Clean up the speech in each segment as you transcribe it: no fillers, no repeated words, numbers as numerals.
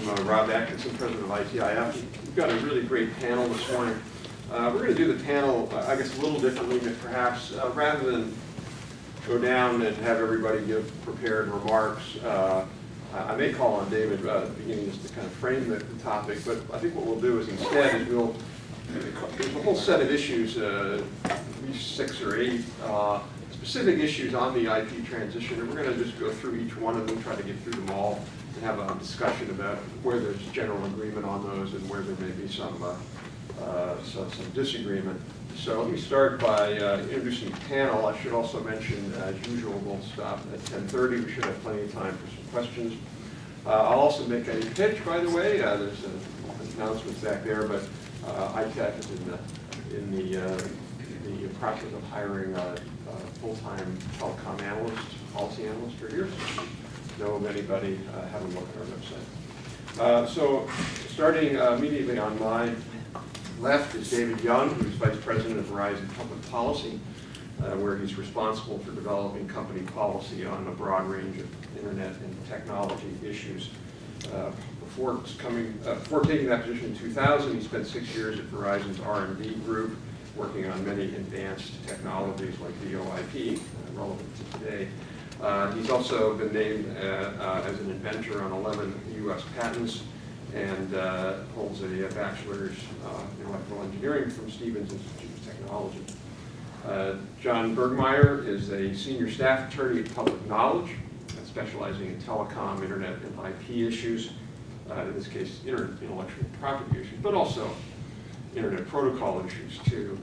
Rob Atkinson, president of ITIF. We've got a really great panel this morning. We're going to do the panel, I guess, a little differently, perhaps. Rather than go down and have everybody give prepared remarks, I may call on David at the beginning just to kind of frame the topic, but I think what we'll do is instead is there's a whole set of issues, at least 6 or 8 specific issues on the IP transition, and we're going to just go through each one of them, try to get through them all, and have a discussion about where there's general agreement on those and where there may be some disagreement. So let me start by introducing the panel. I should also mention, as usual, we'll stop at 10:30. We should have plenty of time for some questions. I'll also make a pitch, by the way. There's an announcement back there, but ITAC is in the process of hiring a full-time telecom analyst, policy analyst for here. So if you know of anybody, have a look at our website. So starting immediately on my left is David Young, who's Vice President of Verizon Public Policy, where he's responsible for developing company policy on a broad range of internet and technology issues. Before taking that position in 2000, he spent 6 years at Verizon's R&D group, working on many advanced technologies like VoIP, relevant to today. He's also been named as an inventor on 11 U.S. patents, and holds a bachelor's in electrical engineering from Stevens Institute of Technology. John Bergmeyer is a senior staff attorney at Public Knowledge, specializing in telecom, internet, and IP issues. In this case, intellectual property issues, but also internet protocol issues too.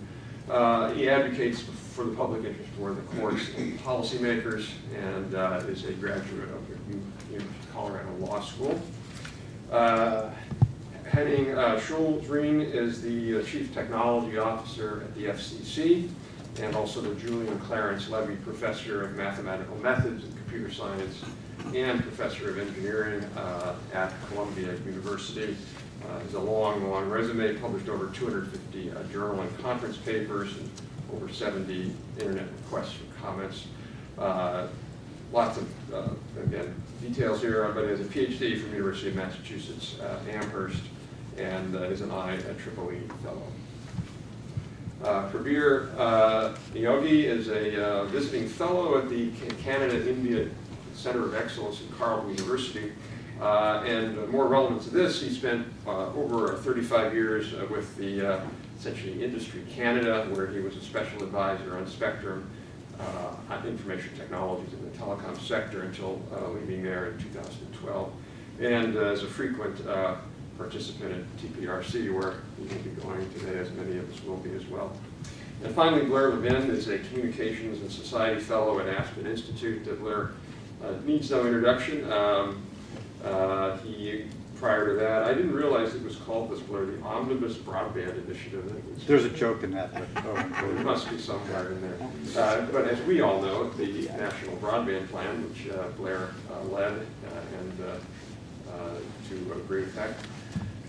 He advocates for the public interest for the courts and policymakers, and is a graduate of the University of Colorado Law School. Henning Schulzring is the Chief Technology Officer at the FCC, and also the Julian Clarence Levy Professor of Mathematical Methods and Computer Science and Professor of Engineering at Columbia University. Has a long resume, published over 250 journal and conference papers, and over 70 internet requests for comments. Lots of, again, details here, but he has a PhD from the University of Massachusetts, Amherst, and is an IEEE fellow. Prabir Niyogi is a visiting fellow at the Canada-India Center of Excellence at Carleton University. And more relevant to this, he spent over 35 years with the essentially Industry Canada, where he was a special advisor on spectrum information technologies in the telecom sector until leaving there in 2012. And as a frequent participant at TPRC, where he will be going today, as many of us will be as well. And finally, Blair Levin is a Communications and Society Fellow at Aspen Institute. Blair needs no introduction. Prior to that, I didn't realize it was called this, Blair, the Omnibus Broadband Initiative. There's a joke in that. There must be somewhere in there. But as we all know, the National Broadband Plan, which Blair led, and to a great effect.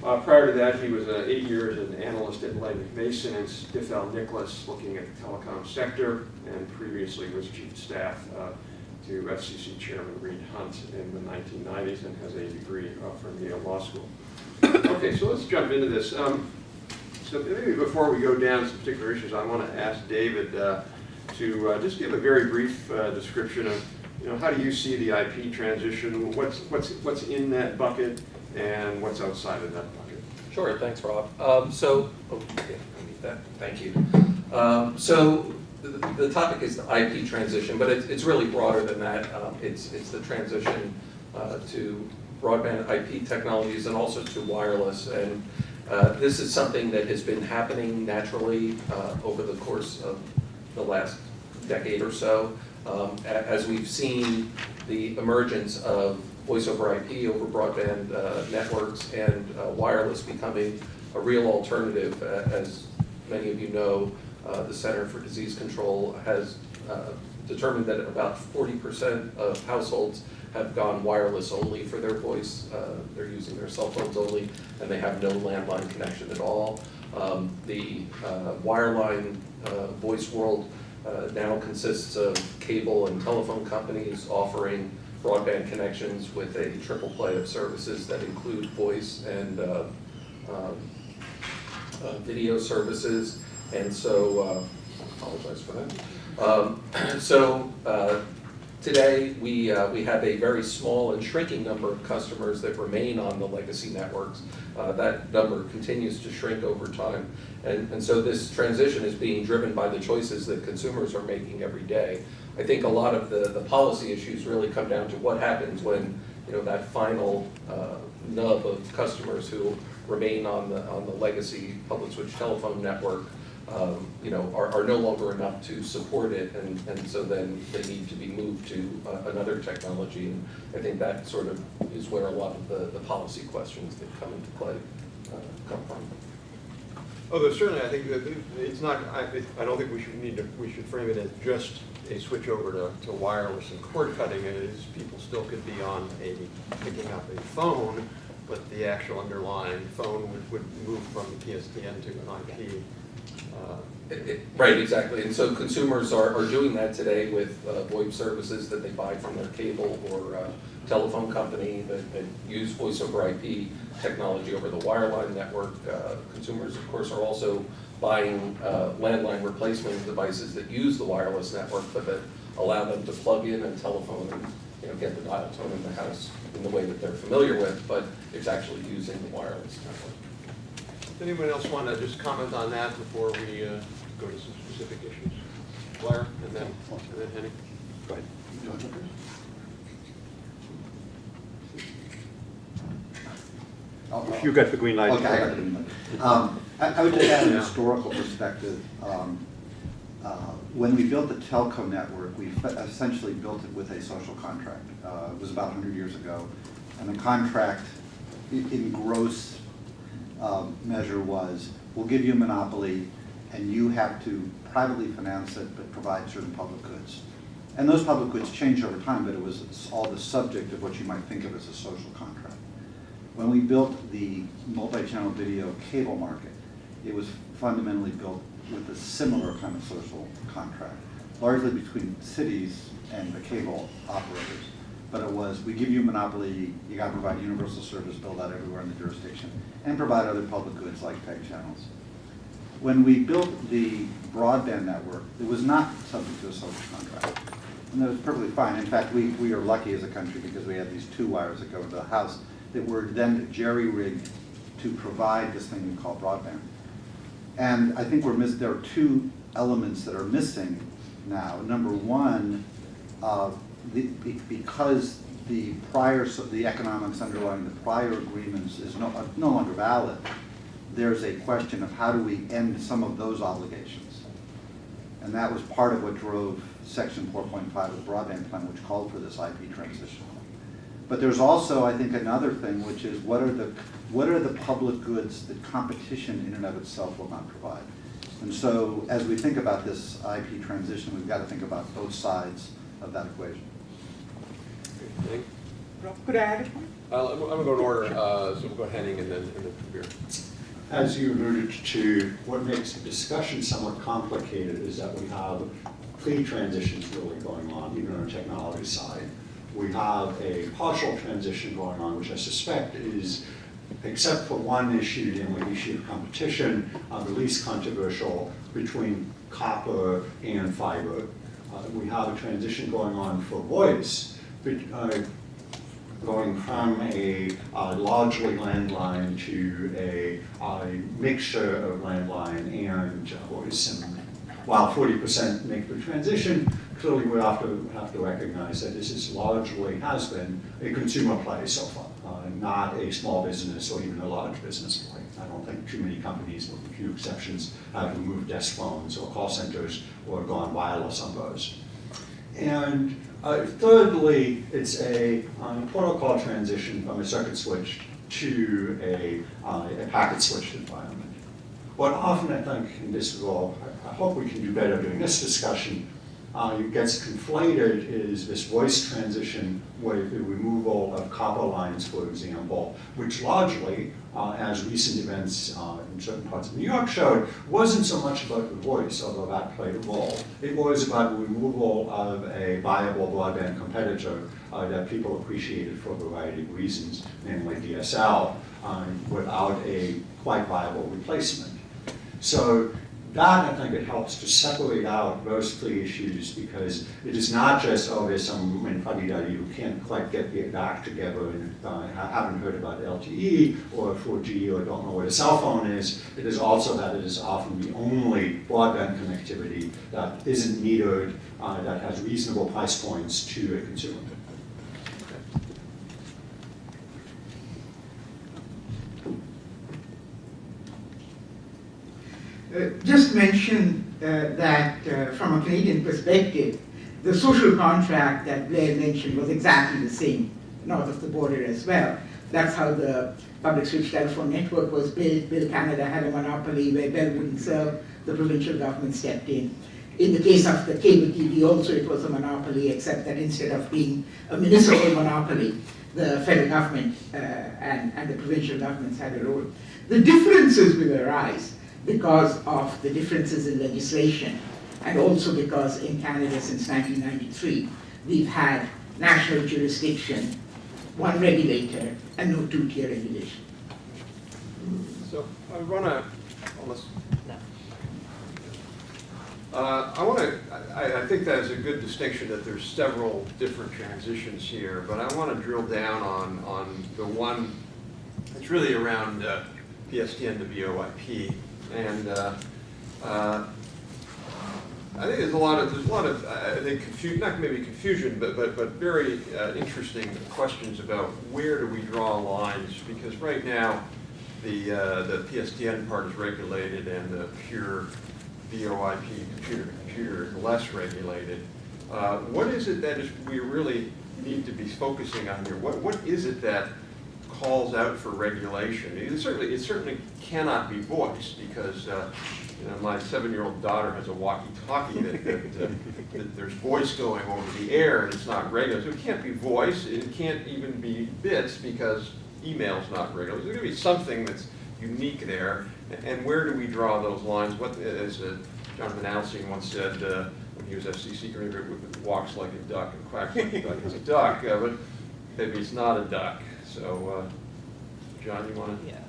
Prior to that, he was 8 years as an analyst at Legg Mason and Stifel Nicholas, looking at the telecom sector, and previously was chief of staff to FCC Chairman Reed Hunt in the 1990s, and has a degree from Yale Law School. Okay, so let's jump into this. So maybe before we go down some particular issues, I want to ask David to just give a very brief description of, how do you see the IP transition? What's in that bucket, and what's outside of that bucket? Sure, thanks, Rob. I need that. Thank you. So the topic is the IP transition, but it's really broader than that. It's the transition to broadband IP technologies and also to wireless. And this is something that has been happening naturally over the course of the last decade or so, as we've seen the emergence of voice over IP over broadband networks, and wireless becoming a real alternative. As many of you know, the Center for Disease Control has determined that about 40% of households have gone wireless only for their voice. They're using their cell phones only, and they have no landline connection at all. The wireline voice world now consists of cable and telephone companies offering broadband connections with a triple play of services that include voice and video services. And so, apologize for that. Today, we have a very small and shrinking number of customers that remain on the legacy networks. That number continues to shrink over time. And so this transition is being driven by the choices that consumers are making every day. I think a lot of the policy issues really come down to what happens when, you know, that final nub of customers who remain on the legacy public switch telephone network you know, are no longer enough to support it, and so then they need to be moved to another technology. And I think that sort of is where a lot of the policy questions that come into play come from. Although certainly I think that it's not, I don't think we should frame it as just a switch over to wireless and cord cutting. It is, people still could be on picking up a phone, but the actual underlying phone would move from PSTN to an IP. Right, exactly. And so consumers are doing that today with VoIP services that they buy from their cable or telephone company that use voice over IP technology over the wireline network. Consumers, of course, are also buying landline replacement devices that use the wireless network, but that allow them to plug in and telephone and, you know, get the dial tone in the house in the way that they're familiar with, but it's actually using the wireless network. Does anyone else want to just comment on that before we go to some specific issues? Blair, and then Henning. Go ahead. You got the green light. Okay, I got the green light. I would just add a historical perspective. When we built the telco network, we essentially built it with a social contract. It was about 100 years ago. And the contract, in gross measure, was, we'll give you a monopoly, and you have to privately finance it, but provide certain public goods. And those public goods change over time, but it was all the subject of what you might think of as a social contract. When we built the multi-channel video cable market, it was fundamentally built with a similar kind of social contract, largely between cities and the cable operators. But it was, we give you a monopoly, you got to provide universal service, build out everywhere in the jurisdiction, and provide other public goods like PEG channels. When we built the broadband network, it was not subject to a social contract. And that was perfectly fine. In fact, we are lucky as a country because we had these two wires that go to the house that were then jerry-rigged to provide this thing we call broadband. And I think there are two elements that are missing now. Number one, because the economics underlying the prior agreements is no longer valid, there's a question of how do we end some of those obligations. And that was part of what drove Section 4.5 of the broadband plan, which called for this IP transition. But there's also, I think, another thing, which is what are the public goods that competition in and of itself will not provide? And so as we think about this IP transition, we've got to think about both sides of that equation. Could I add a point? I'm going to go in order, so we'll go Henning and then Kabir. As you alluded to, what makes the discussion somewhat complicated is that we have three transitions really going on, even on the technology side. We have a partial transition going on, which I suspect is, except for one issue, the issue of competition, the least controversial between copper and fiber. We have a transition going on for voice, going from a largely landline to a mixture of landline and voice. And while 40% make the transition, clearly we have to recognize that this is largely has been a consumer play so far, not a small business or even a large business play. I don't think too many companies, with a few exceptions, have removed desk phones or call centers or gone wireless on those. And thirdly, it's a protocol transition from a circuit switch to a packet switched environment. What often I think, and this is all, I hope we can do better during this discussion, gets conflated is this voice transition with the removal of copper lines, for example, which largely as recent events in certain parts of New York showed, wasn't so much about the voice, although that played a role. It was about the removal of a viable broadband competitor that people appreciated for a variety of reasons, namely DSL, without a quite viable replacement. So that, I think, it helps to separate out those three issues, because it is not just, oh, there's some fuddy-duddy who can't quite get the act together and haven't heard about LTE or 4G or don't know what a cell phone is. It is also that it is often the only broadband connectivity that isn't metered, that has reasonable price points to a consumer. Just mention that from a Canadian perspective, the social contract that Blair mentioned was exactly the same north of the border as well. That's how the public switch telephone network was built. Bill Canada had a monopoly where Bell wouldn't serve, the provincial government stepped in. In the case of the cable TV also, it was a monopoly, except that instead of being a municipal monopoly, the federal government and the provincial governments had a role. The differences will arise because of the differences in legislation, and also because in Canada since 1993, we've had national jurisdiction, one regulator, and no two-tier regulation. So I want to, almost. I think that is a good distinction, that there's several different transitions here, but I want to drill down on the one that's really around PSTN to VoIP. And I think there's a lot of I think not maybe confusion, but very interesting questions about where do we draw lines, because right now the PSTN part is regulated and the pure VoIP computer to computer is less regulated. What is it that we really need to be focusing on here? What is it that calls out for regulation? It certainly cannot be voice, because my 7-year-old daughter has a walkie-talkie that there's voice going over the air and it's not regular. So it can't be voice. It can't even be bits, because email's not regular. There's going to be something that's unique there. And where do we draw those lines? What, as Jonathan Alsing once said when he was FCC commander, it walks like a duck and quacks like a duck. It's a duck, but maybe it's not a duck. So, John, you want to? Yeah.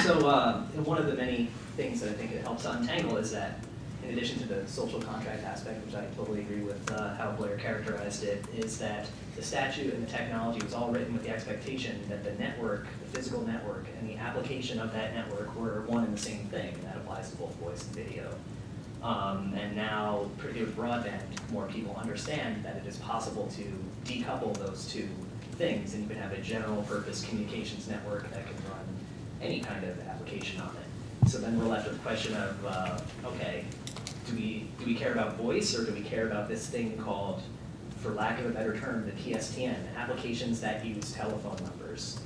So one of the many things that I think it helps untangle is that, in addition to the social contract aspect, which I totally agree with how Blair characterized it, is that the statute and the technology was all written with the expectation that the network, the physical network, and the application of that network were one and the same thing, and that applies to both voice and video. And now, particularly with broadband, more people understand that it is possible to decouple those two things, and you can have a general purpose communications network that can run any kind of application on it. So then we're left with the question of, okay, do we care about voice, or do we care about this thing called, for lack of a better term, the PSTN, applications that use telephone numbers?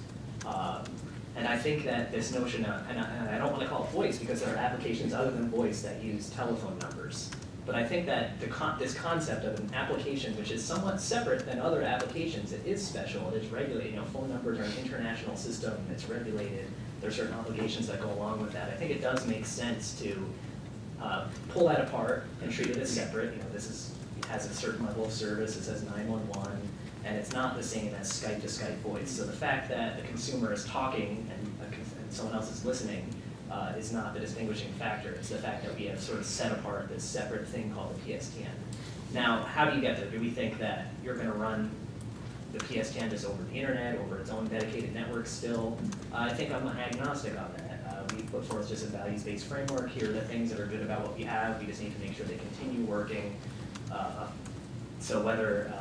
And I think that this notion of, and I don't want to call it voice, because there are applications other than voice that use telephone numbers. But I think that this concept of an application, which is somewhat separate than other applications, it is special, it is regulated. Phone numbers are an international system, it's regulated. There are certain obligations that go along with that. I think it does make sense to pull that apart and treat it as separate. It has a certain level of service, it says 911. And it's not the same as Skype to Skype voice. So the fact that the consumer is talking and someone else is listening is not the distinguishing factor. It's the fact that we have sort of set apart this separate thing called the PSTN. Now, how do you get there? Do we think that you're going to run the PSTN just over the internet, over its own dedicated network still? I think I'm agnostic on that. We put forth just a values-based framework. Here are the things that are good about what we have. We just need to make sure they continue working. So whether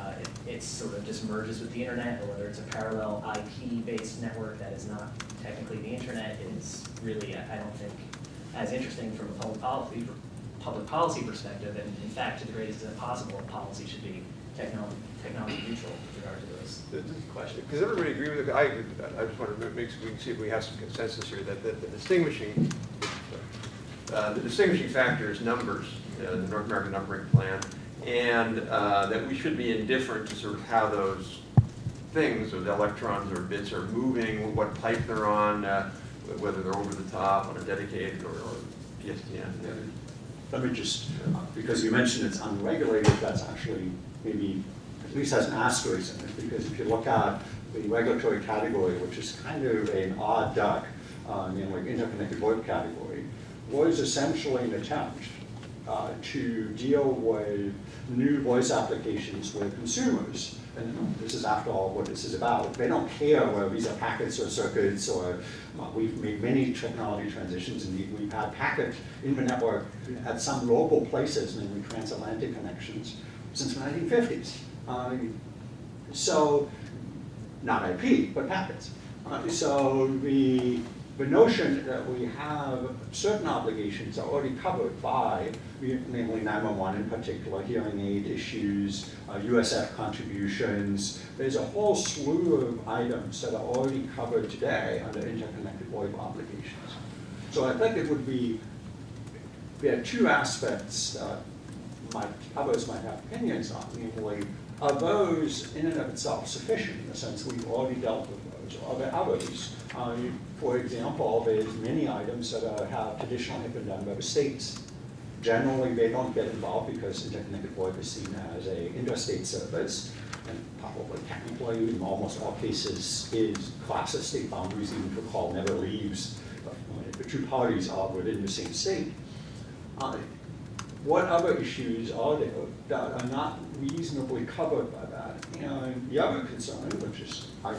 it sort of just merges with the internet, or whether it's a parallel IP-based network that is not technically the internet, is really, I don't think, as interesting from a public policy perspective. And in fact, to the greatest extent possible, policy should be technology neutral with regard to those questions. Does everybody agree with it? I just want to we can see if we have some consensus here that the distinguishing factor is numbers, the North American numbering plan. And that we should be indifferent to sort of how those things, or the electrons or bits are moving, what pipe they're on, whether they're over the top on a dedicated or PSTN. Let me just, because you mentioned it's unregulated, that's actually maybe, at least has an asterisk in it, because if you look at the regulatory category, which is kind of an odd duck, like interconnected VoIP category, was essentially an attempt to deal with new voice applications where consumers, and this is after all what this is about, they don't care whether these are packets or circuits, or we've made many technology transitions. Indeed, we've had packet in the network at some local places, namely transatlantic connections, since the 1950s. So, not IP, but packets. So the notion that we have certain obligations are already covered by, namely 911 in particular, hearing aid issues, USF contributions. There's a whole slew of items that are already covered today under interconnected VoIP obligations. So I think it would be, there are two aspects that others might have opinions on, namely, are those in and of itself sufficient in the sense we've already dealt with those, or are there others? For example, there's many items that have traditionally been done by the states. Generally, they don't get involved because interconnected VoIP is seen as an interstate service, and probably technically, in almost all cases, is crosses state boundaries, even if the call never leaves. If the two parties are within the same state. What other issues are there that are not reasonably covered by that? And the other concern, which is I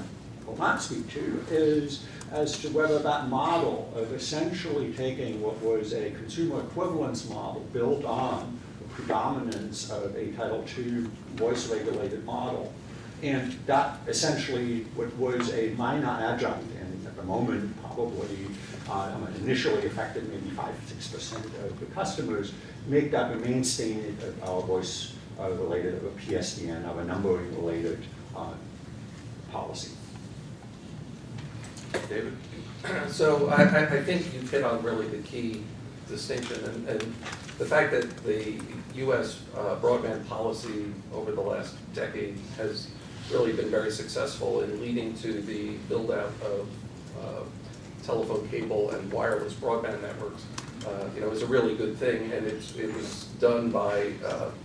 will not speak to, is as to whether that model of essentially taking what was a consumer equivalence model built on the predominance of a Title II voice-regulated model, and that essentially what was a minor adjunct, and at the moment probably initially affected maybe 5–6% of the customers, make that the mainstay of our voice-related, of a PSTN, of a numbering-related policy. David? So I think you've hit on really the key distinction, and the fact that the U.S. Broadband policy over the last decade has really been very successful in leading to the build-out of telephone cable and wireless broadband networks, is a really good thing, and it was done by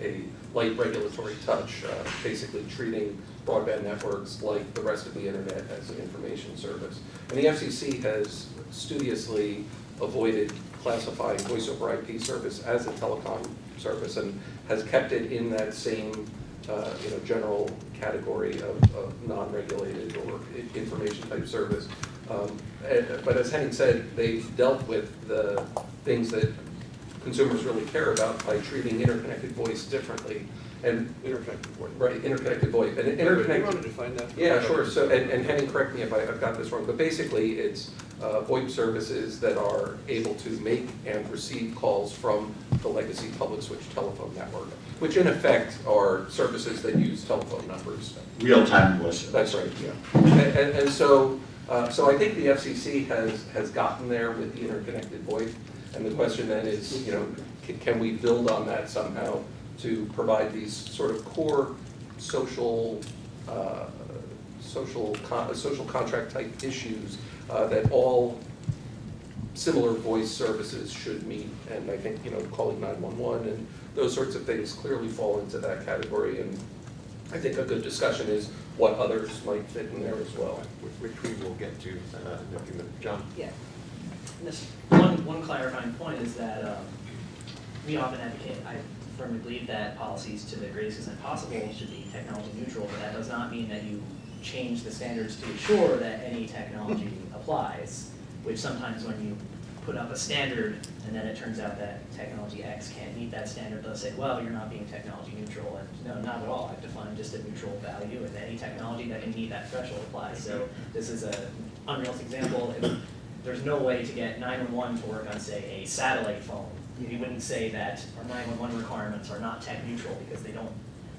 a light regulatory touch, basically treating broadband networks like the rest of the internet as an information service. And the FCC has studiously avoided classifying voice over IP service as a telecom service and has kept it in that same general category of non-regulated or information type service. But as Henning said, they've dealt with the things that consumers really care about by treating interconnected voice differently. And Interconnected VoIP. Right, interconnected VoIP. And You want to interconnected, define that? yeah, sure. So, and Henning, correct me if I've got this wrong, but basically it's VoIP services that are able to make and receive calls from the legacy public switch telephone network, which in effect are services that use telephone numbers. Real-time voice. That's right, yeah. And so I think the FCC has gotten there with the interconnected VoIP, and the question then is, can we build on that somehow to provide these sort of core social contract type issues that all similar voice services should meet. And I think, calling 911 and those sorts of things clearly fall into that category. And I think a good discussion is what others might fit in there as well. Which we will get to in a few minutes. John? Yeah. And this one clarifying point is that we often advocate, I firmly believe that policies to the greatest extent possible should be technology neutral, but that does not mean that you change the standards to ensure that any technology applies, which sometimes when you put up a standard and then it turns out that technology X can't meet that standard, they'll say, well, you're not being technology neutral. And no, not at all. I've defined just a neutral value, and any technology that can meet that threshold applies. So this is an unrealistic example. There's no way to get 911 to work on, say, a satellite phone. You wouldn't say that our 911 requirements are not tech neutral because they don't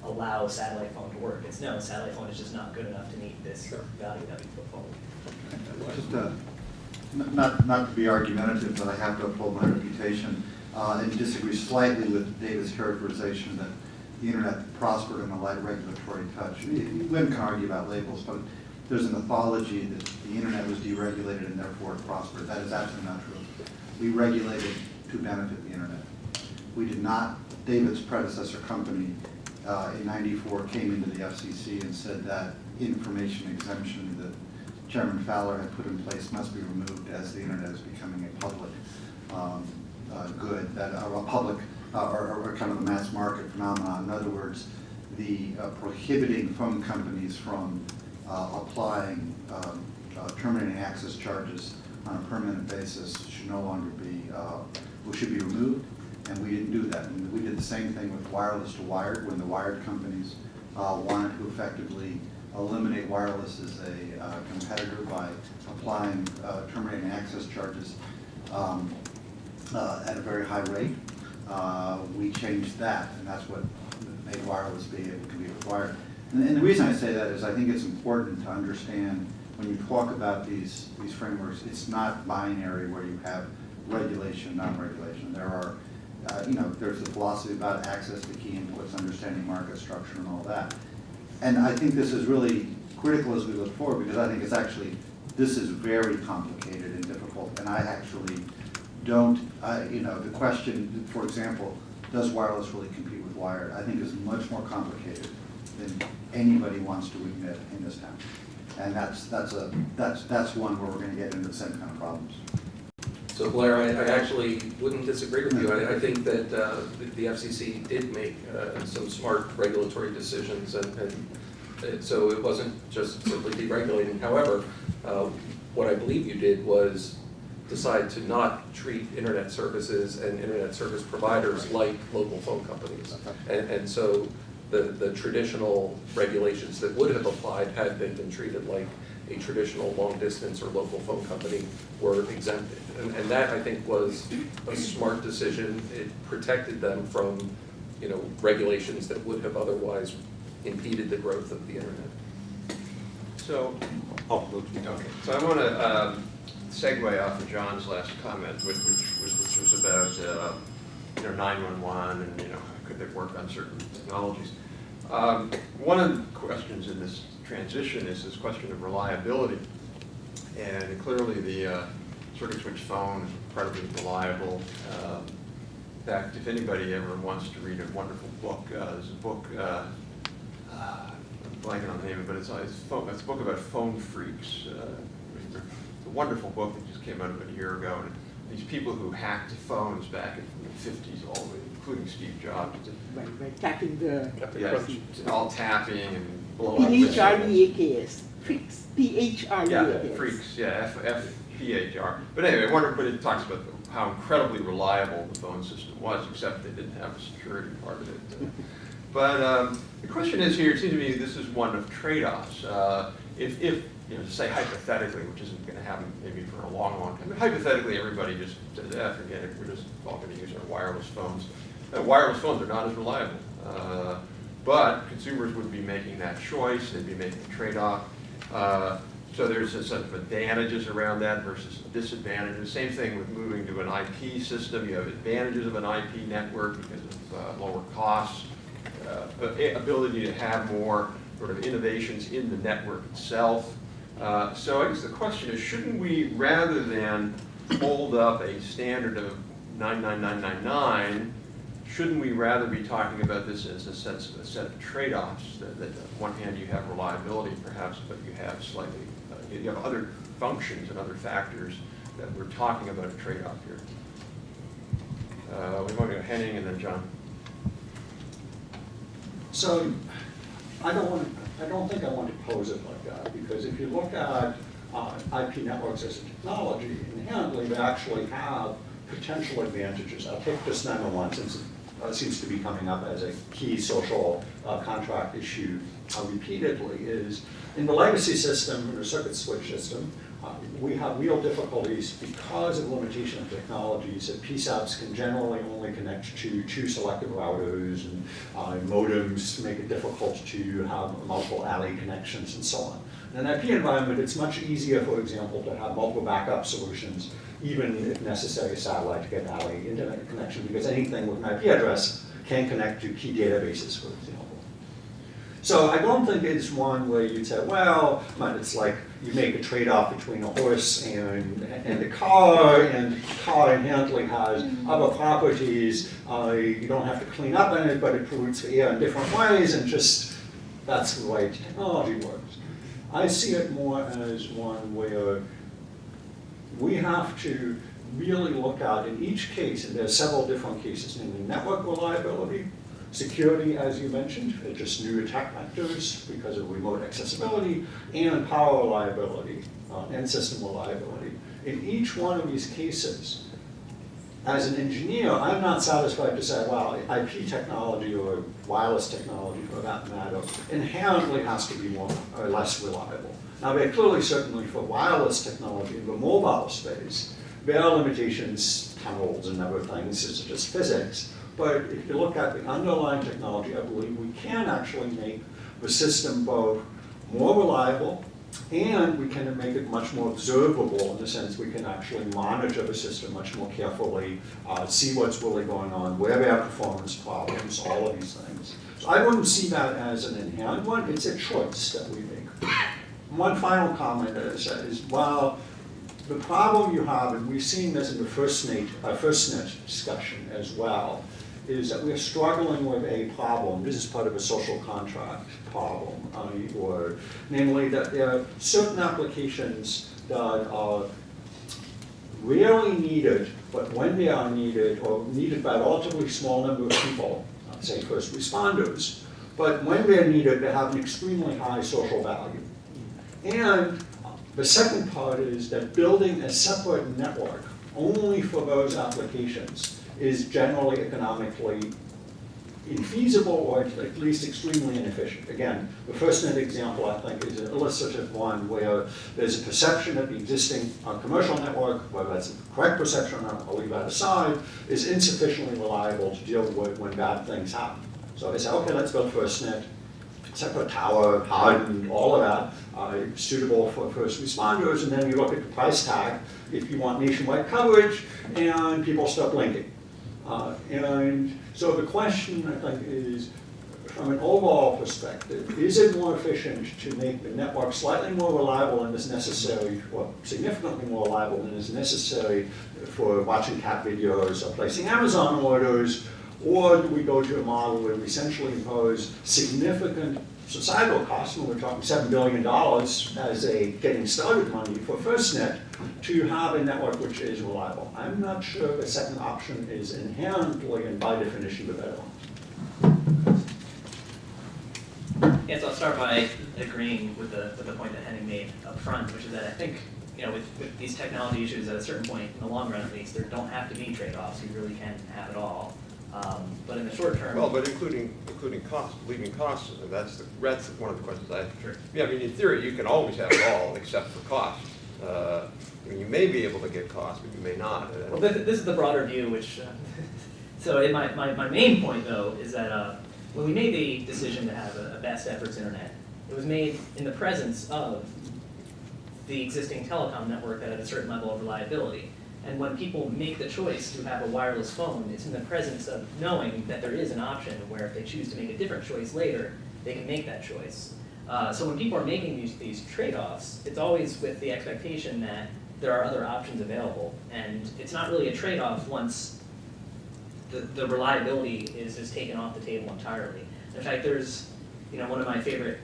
allow a satellite phone to work. It's no, satellite phone is just not good enough to meet this value that we put forward. Just not to be argumentative, but I have to uphold my reputation and disagree slightly with David's characterization that the internet prospered in a light regulatory touch. One can argue about labels, but there's a mythology that the internet was deregulated and therefore it prospered. That is absolutely not true. We regulated to benefit the internet. We did not. David's predecessor company in '94 came into the FCC and said that information exemption that Chairman Fowler had put in place must be removed as the internet is becoming a public good, that a public or kind of a mass market phenomenon. In other words, the prohibiting phone companies from applying terminating access charges on a permanent basis should no longer be, should be removed, and we didn't do that. And we did the same thing with wireless to wired, when the wired companies wanted to effectively eliminate wireless as a competitor by applying terminating access charges at a very high rate. We changed that, and that's what made wireless be able to be required. And the reason I say that is I think it's important to understand when you talk about these frameworks, it's not binary where you have regulation, non-regulation. There are, there's the philosophy about access to key inputs, understanding market structure and all that. And I think this is really critical as we look forward, because I think it's actually, this is very complicated and difficult, and I actually don't, the question, for example, does wireless really compete with wired, I think is much more complicated than anybody wants to admit in this town. And that's one where we're going to get into the same kind of problems. So Blair, I actually wouldn't disagree with you. I think that the FCC did make some smart regulatory decisions, and so it wasn't just simply deregulating. However, what I believe you did was decide to not treat internet services and internet service providers like local phone companies. And so the traditional regulations that would have applied had they been treated like a traditional long distance or local phone company were exempted. And that, I think, was a smart decision. It protected them from, regulations that would have otherwise impeded the growth of the internet. So, okay. So I want to segue off of John's last comment, which was about 911 and could they work on certain technologies. One of the questions in this transition is this question of reliability, and clearly the circuit switch phone is incredibly reliable. In fact, if anybody ever wants to read a wonderful book, there's a book, I'm blanking on the name of it, but it's a book about phone freaks. It's a wonderful book that just came out about a year ago, and these people who hacked phones back in the 50s all the way, including Steve Jobs. Right, tapping the... Yeah, all tapping and blow up. P-H-R-E-A-K-S, freaks, P-H-R-E-A-K-S. Yeah, freaks, yeah, F-P-H-R. But anyway, but it talks about how incredibly reliable the phone system was, except they didn't have a security part of it. But the question is here, it seems to me this is one of trade-offs. If say hypothetically, which isn't going to happen maybe for a long, long time, but hypothetically everybody just says, forget it, we're just all going to use our wireless phones. Wireless phones are not as reliable. But consumers would be making that choice, they'd be making a trade-off. So there's a set of advantages around that versus disadvantages. Same thing with moving to an IP system. You have advantages of an IP network because of lower costs, ability to have more sort of innovations in the network itself. So I guess the question is, shouldn't we, rather than hold up a standard of 99999, shouldn't we rather be talking about this as a set of trade-offs? That on one hand you have reliability perhaps, but you have slightly, you have other functions and other factors that we're talking about a trade-off here. We want to go Henning and then John. So I don't think I want to pose it like that, because if you look at IP networks as a technology, inherently they actually have potential advantages. I'll take this 911 since it seems to be coming up as a key social contract issue repeatedly, is in the legacy system, in the circuit switch system, we have real difficulties because of limitation of technologies that PSAPs can generally only connect to two selective routers, and modems make it difficult to have multiple alley connections and so on. In an IP environment, it's much easier, for example, to have multiple backup solutions, even if necessary, satellite to get alley internet connection, because anything with an IP address can connect to key databases, for example. So I don't think it's one where you'd say, well, it's like you make a trade-off between a horse and a car, and the car inherently has other properties. You don't have to clean up in it, but it pollutes the air in different ways, and just that's the way technology works. I see it more as one where we have to really look at in each case, and there are several different cases, namely network reliability, security, as you mentioned, just new attack vectors because of remote accessibility, and power reliability and system reliability. In each one of these cases, as an engineer, I'm not satisfied to say, well, IP technology or wireless technology, for that matter, inherently has to be more or less reliable. Now, there are clearly, certainly for wireless technology in the mobile space, there are limitations, tunnels and other things, it's just physics. But if you look at the underlying technology, I believe we can actually make the system both more reliable and we can make it much more observable in the sense we can actually monitor the system much more carefully, see what's really going on, where there are performance problems, all of these things. So I wouldn't see that as an inherent one, it's a choice that we make. One final comment is while the problem you have, and we've seen this in the FirstNet discussion as well, is that we're struggling with a problem. This is part of a social contract problem, or namely that there are certain applications that are rarely needed, but when they are needed, or needed by a relatively small number of people, say first responders, but when they're needed, they have an extremely high social value. And the second part is that building a separate network only for those applications is generally economically infeasible or at least extremely inefficient. Again, the FirstNet example, I think, is an illustrative one where there's a perception that the existing commercial network, whether that's a correct perception or not, I'll leave that aside, is insufficiently reliable to deal with when bad things happen. So they say, okay, let's build FirstNet, separate tower, hardened, all of that, suitable for first responders, and then you look at the price tag if you want nationwide coverage, and people start blinking. And so the question, I think, is, from an overall perspective, is it more efficient to make the network slightly more reliable than is necessary, or significantly more reliable than is necessary for watching cat videos or placing Amazon orders, or do we go to a model where we essentially impose significant societal costs, and we're talking $7 billion as a getting started money for FirstNet, to have a network which is reliable? I'm not sure the second option is inherently and by definition the better one. Yeah, so I'll start by agreeing with the point that Henning made up front, which is that I think, with these technology issues at a certain point, in the long run at least, there don't have to be trade-offs. You really can have it all. But in the short term... Well, but including costs, leaving costs, that's one of the questions I have. Sure. Yeah, I mean, in theory, you can always have it all except for cost. I mean, you may be able to get costs, but you may not. Well, this is the broader view, which... so my main point, though, is that when we made the decision to have a best efforts internet, it was made in the presence of the existing telecom network that had a certain level of reliability. And when people make the choice to have a wireless phone, it's in the presence of knowing that there is an option where if they choose to make a different choice later, they can make that choice. So when people are making these trade-offs, it's always with the expectation that there are other options available. And it's not really a trade-off once the reliability is just taken off the table entirely. In fact, there's, one of my favorite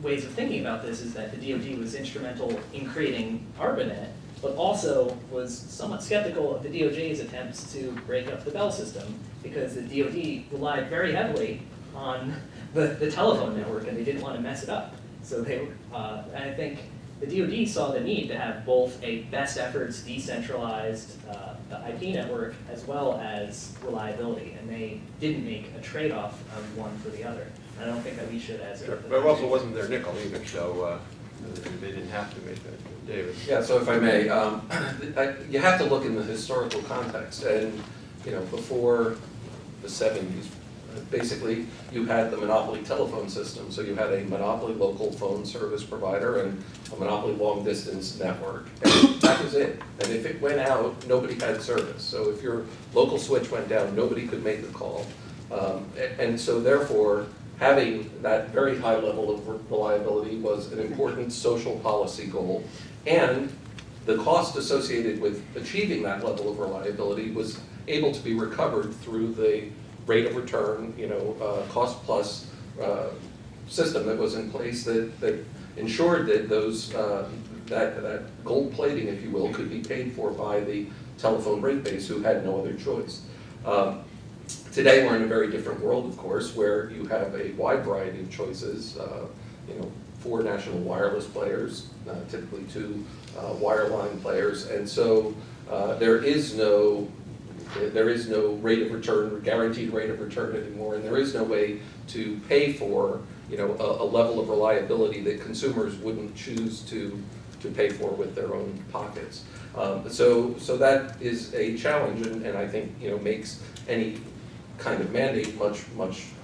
ways of thinking about this is that the DoD was instrumental in creating ARPANET, but also was somewhat skeptical of the DOJ's attempts to break up the Bell system because the DoD relied very heavily on the telephone network and they didn't want to mess it up. So I think the DoD saw the need to have both a best efforts decentralized IP network as well as reliability, and they didn't make a trade-off of one for the other. And I don't think that we should as Sure. But it also wasn't their nickel either, so they didn't have to make that. David? Yeah, so if I may, you have to look in the historical context, and before the 70s, basically you had the monopoly telephone system, so you had a monopoly local phone service provider and a monopoly long distance network, and that was it. And if it went out, nobody had service. So if your local switch went down, nobody could make the call. And so therefore, having that very high level of reliability was an important social policy goal. And the cost associated with achieving that level of reliability was able to be recovered through the rate of return, cost plus system that was in place that ensured that that gold plating, if you will, could be paid for by the telephone rate base who had no other choice. Today we're in a very different world, of course, where you have a wide variety of choices. 4 national wireless players, typically 2 wireline players, and so there is no rate of return, guaranteed rate of return anymore, and there is no way to pay for a level of reliability that consumers wouldn't choose to pay for with their own pockets. So that is a challenge, and I think makes any kind of mandate much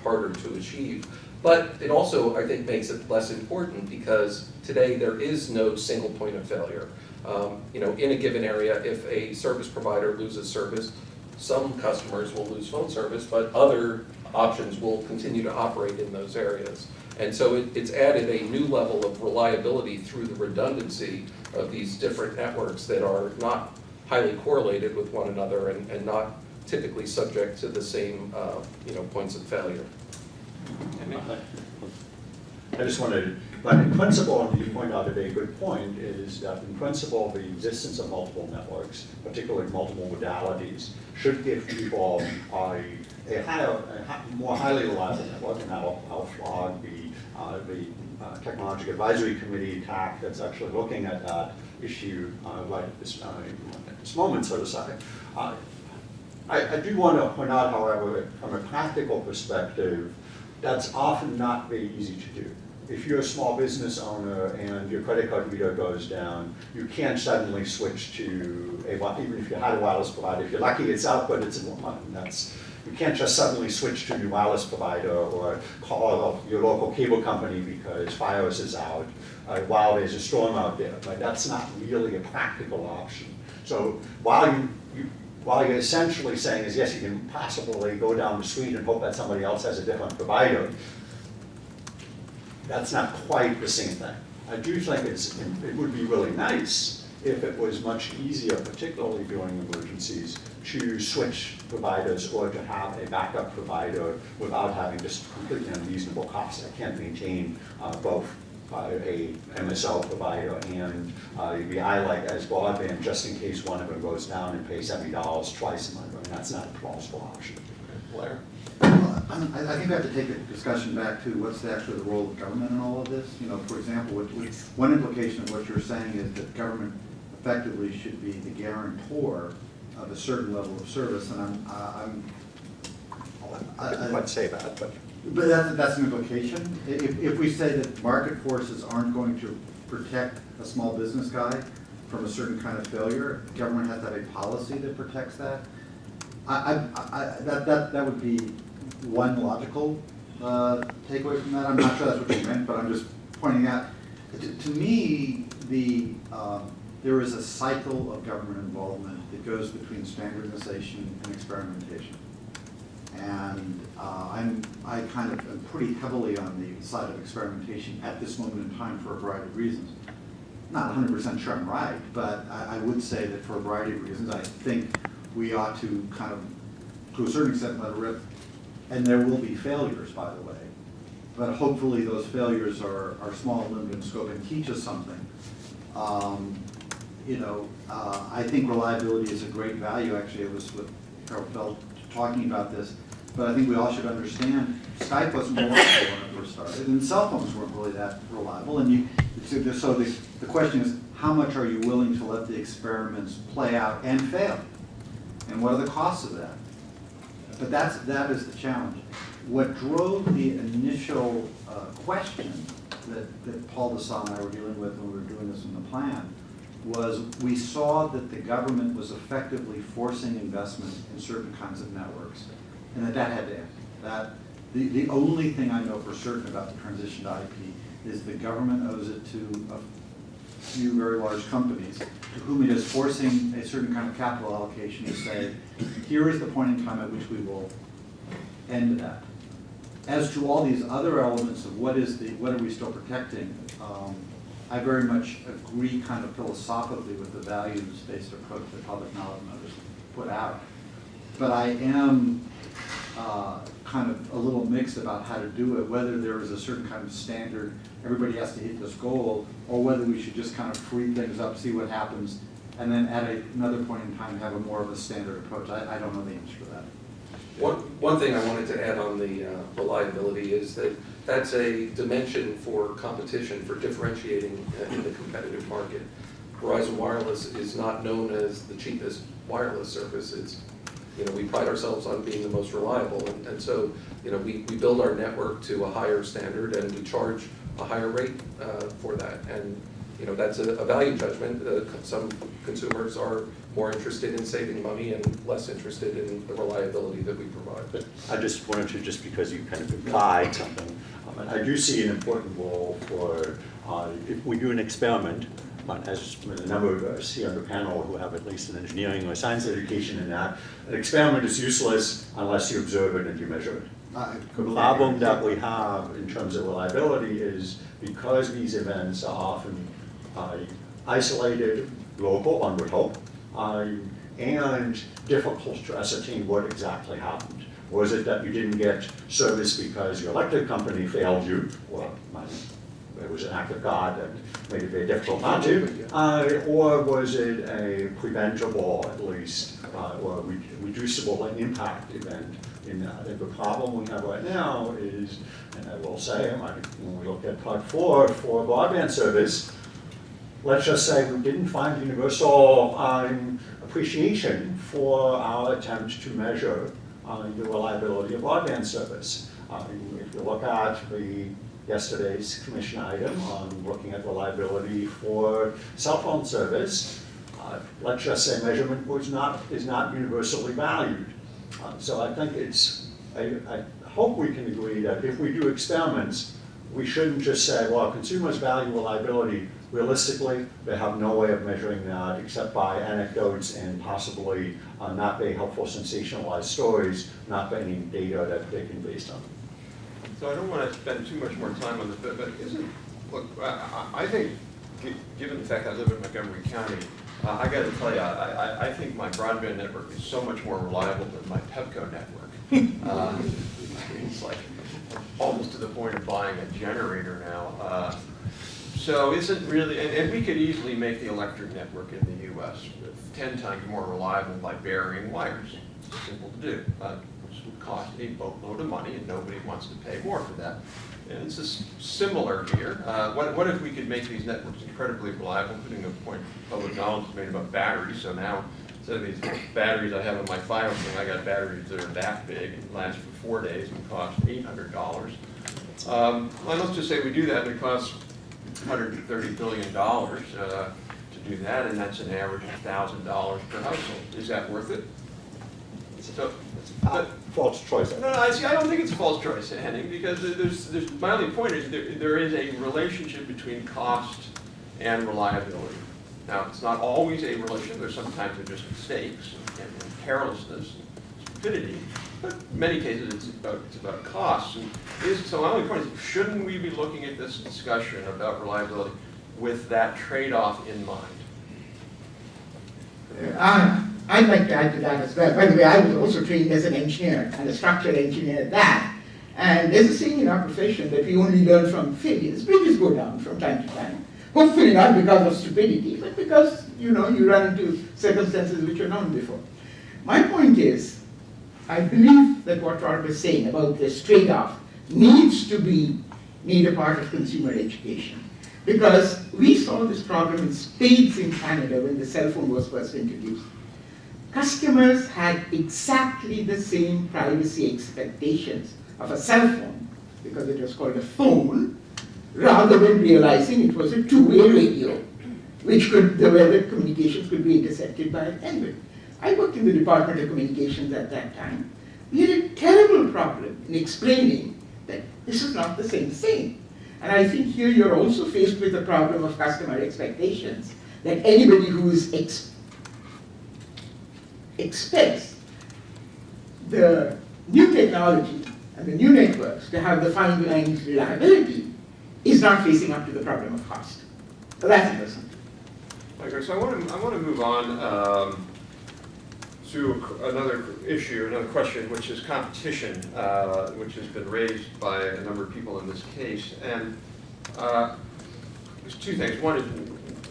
harder to achieve. But it also, I think, makes it less important because today there is no single point of failure. In a given area, if a service provider loses service, some customers will lose phone service, but other options will continue to operate in those areas. And so it's added a new level of reliability through the redundancy of these different networks that are not highly correlated with one another and not typically subject to the same points of failure. I just wanted, but in principle, and you point out a very good point, is that in principle, the existence of multiple networks, particularly multiple modalities, should give people a more highly reliable network, and I'll flog the Technology Advisory Committee TAC that's actually looking at that issue right at this moment, so to say. I do want to point out, however, that from a practical perspective, that's often not very easy to do. If you're a small business owner and your credit card reader goes down, you can't suddenly switch to even if you had a wireless provider. If you're lucky, it's out, but it's in one. You can't just suddenly switch to a new wireless provider or call your local cable company because Fios is out while there's a storm out there. But that's not really a practical option. So while you're essentially saying is, yes, you can possibly go down the street and hope that somebody else has a different provider, that's not quite the same thing. I do think it would be really nice if it was much easier, particularly during emergencies, to switch providers or to have a backup provider without having just completely unreasonable costs. I can't maintain both a MSO provider and the I-like as broadband just in case one of them goes down and pays $70 twice a month. I mean, that's not a plausible option. Blair? Well, I think we have to take the discussion back to what's actually the role of government in all of this. For example, one implication of what you're saying is that government effectively should be the guarantor of a certain level of service, and I didn't quite say that, but that's an implication. If we say that market forces aren't going to protect a small business guy from a certain kind of failure, government has to have a policy that protects that. That would be one logical takeaway from that. I'm not sure that's what you meant, but I'm just pointing out. To me, there is a cycle of government involvement that goes between standardization and experimentation. And I kind of am pretty heavily on the side of experimentation at this moment in time for a variety of reasons. Not 100% sure I'm right, but I would say that for a variety of reasons, I think we ought to kind of, to a certain extent, let it rip. And there will be failures, by the way. But hopefully those failures are small and limited in scope and teach us something. I think reliability is a great value. Actually, it was with Harold Feld talking about this. But I think we all should understand Skype wasn't reliable when it first started, and cell phones weren't really that reliable. And so the question is, how much are you willing to let the experiments play out and fail? And what are the costs of that? But that is the challenge. What drove the initial question that Paul Dessau and I were dealing with when we were doing this in the plan was we saw that the government was effectively forcing investment in certain kinds of networks, and that had to end. The only thing I know for certain about the transition to IP is the government owes it to a few very large companies to whom it is forcing a certain kind of capital allocation to say, here is the point in time at which we will And as to all these other elements of what are we still protecting, I very much agree kind of philosophically with the values-based approach that public knowledge managers put out. But I am kind of a little mixed about how to do it, whether there is a certain kind of standard, everybody has to hit this goal, or whether we should just kind of free things up, see what happens, and then at another point in time have a more of a standard approach. I don't know the answer to that. One thing I wanted to add on the reliability is that that's a dimension for competition, for differentiating in the competitive market. Verizon Wireless is not known as the cheapest wireless service. It's, we pride ourselves on being the most reliable, and so, we build our network to a higher standard and we charge a higher rate for that. And, that's a value judgment. Some consumers are more interested in saving money and less interested in the reliability that we provide. But I just wanted to, just because you kind of implied something, I do see an important role for, if we do an experiment, as a number of us here on the panel who have at least an engineering or science education in that, an experiment is useless unless you observe it and you measure it. The problem that we have in terms of reliability is because these events are often isolated, local, one would hope, and difficult to ascertain what exactly happened. Was it that you didn't get service because your electric company failed you, or it was an act of God that made it very difficult not to, or was it a preventable, at least, or reducible impact event in that? And the problem we have right now is, and I will say, when we look at part 4 for broadband service, let's just say we didn't find universal appreciation for our attempt to measure the reliability of broadband service. If you look at yesterday's commission item on looking at reliability for cell phone service, let's just say measurement is not universally valued. So I think I hope we can agree that if we do experiments, we shouldn't just say, well, consumers value reliability. Realistically, they have no way of measuring that except by anecdotes and possibly not very helpful sensationalized stories, not by any data that they can be based on. So I don't want to spend too much more time on this, but look, I think, given the fact I live in Montgomery County, I got to tell you, I think my broadband network is so much more reliable than my Pepco network. It's like almost to the point of buying a generator now. So isn't really, and we could easily make the electric network in the U.S. 10 times more reliable by burying wires. It's simple to do. Which would cost a boatload of money, and nobody wants to pay more for that. And it's just similar here. What if we could make these networks incredibly reliable, including a point public knowledge is made about batteries. So now, instead of these batteries I have on my Fire thing, I got batteries that are that big and last for 4 days and cost $800. Well, let's just say we do that, and it costs $130 billion to do that, and that's an average of $1,000 per household. Is that worth it? So, false choice. No, I don't think it's a false choice, Henning, because my only point is there is a relationship between cost and reliability. Now, it's not always a relationship. There's sometimes they're just mistakes and carelessness and stupidity. But in many cases, it's about costs. And so my only point is, shouldn't we be looking at this discussion about reliability with that trade-off in mind? I'd like to add to that as well. By the way, I was also trained as an engineer and a structural engineer at that. And there's a saying in our profession that we only learn from failures. Bridges go down from time to time. Hopefully not because of stupidity, but because you run into circumstances which are known before. My point is, I believe that what Rob is saying about this trade-off needs to be made a part of consumer education. Because we saw this problem in spades in Canada when the cell phone was first introduced. Customers had exactly the same privacy expectations of a cell phone, because it was called a phone, rather than realizing it was a two-way radio, which where the communications could be intercepted by anyone. I worked in the Department of Communications at that time. We had a terrible problem in explaining that this is not the same thing. And I think here you're also faced with the problem of customer expectations, that anybody who expects the new technology and the new networks to have the fine line reliability is not facing up to the problem of cost. So that's interesting. Okay, so I want to move on to another issue, another question, which is competition, which has been raised by a number of people in this case. And there's two things. One is,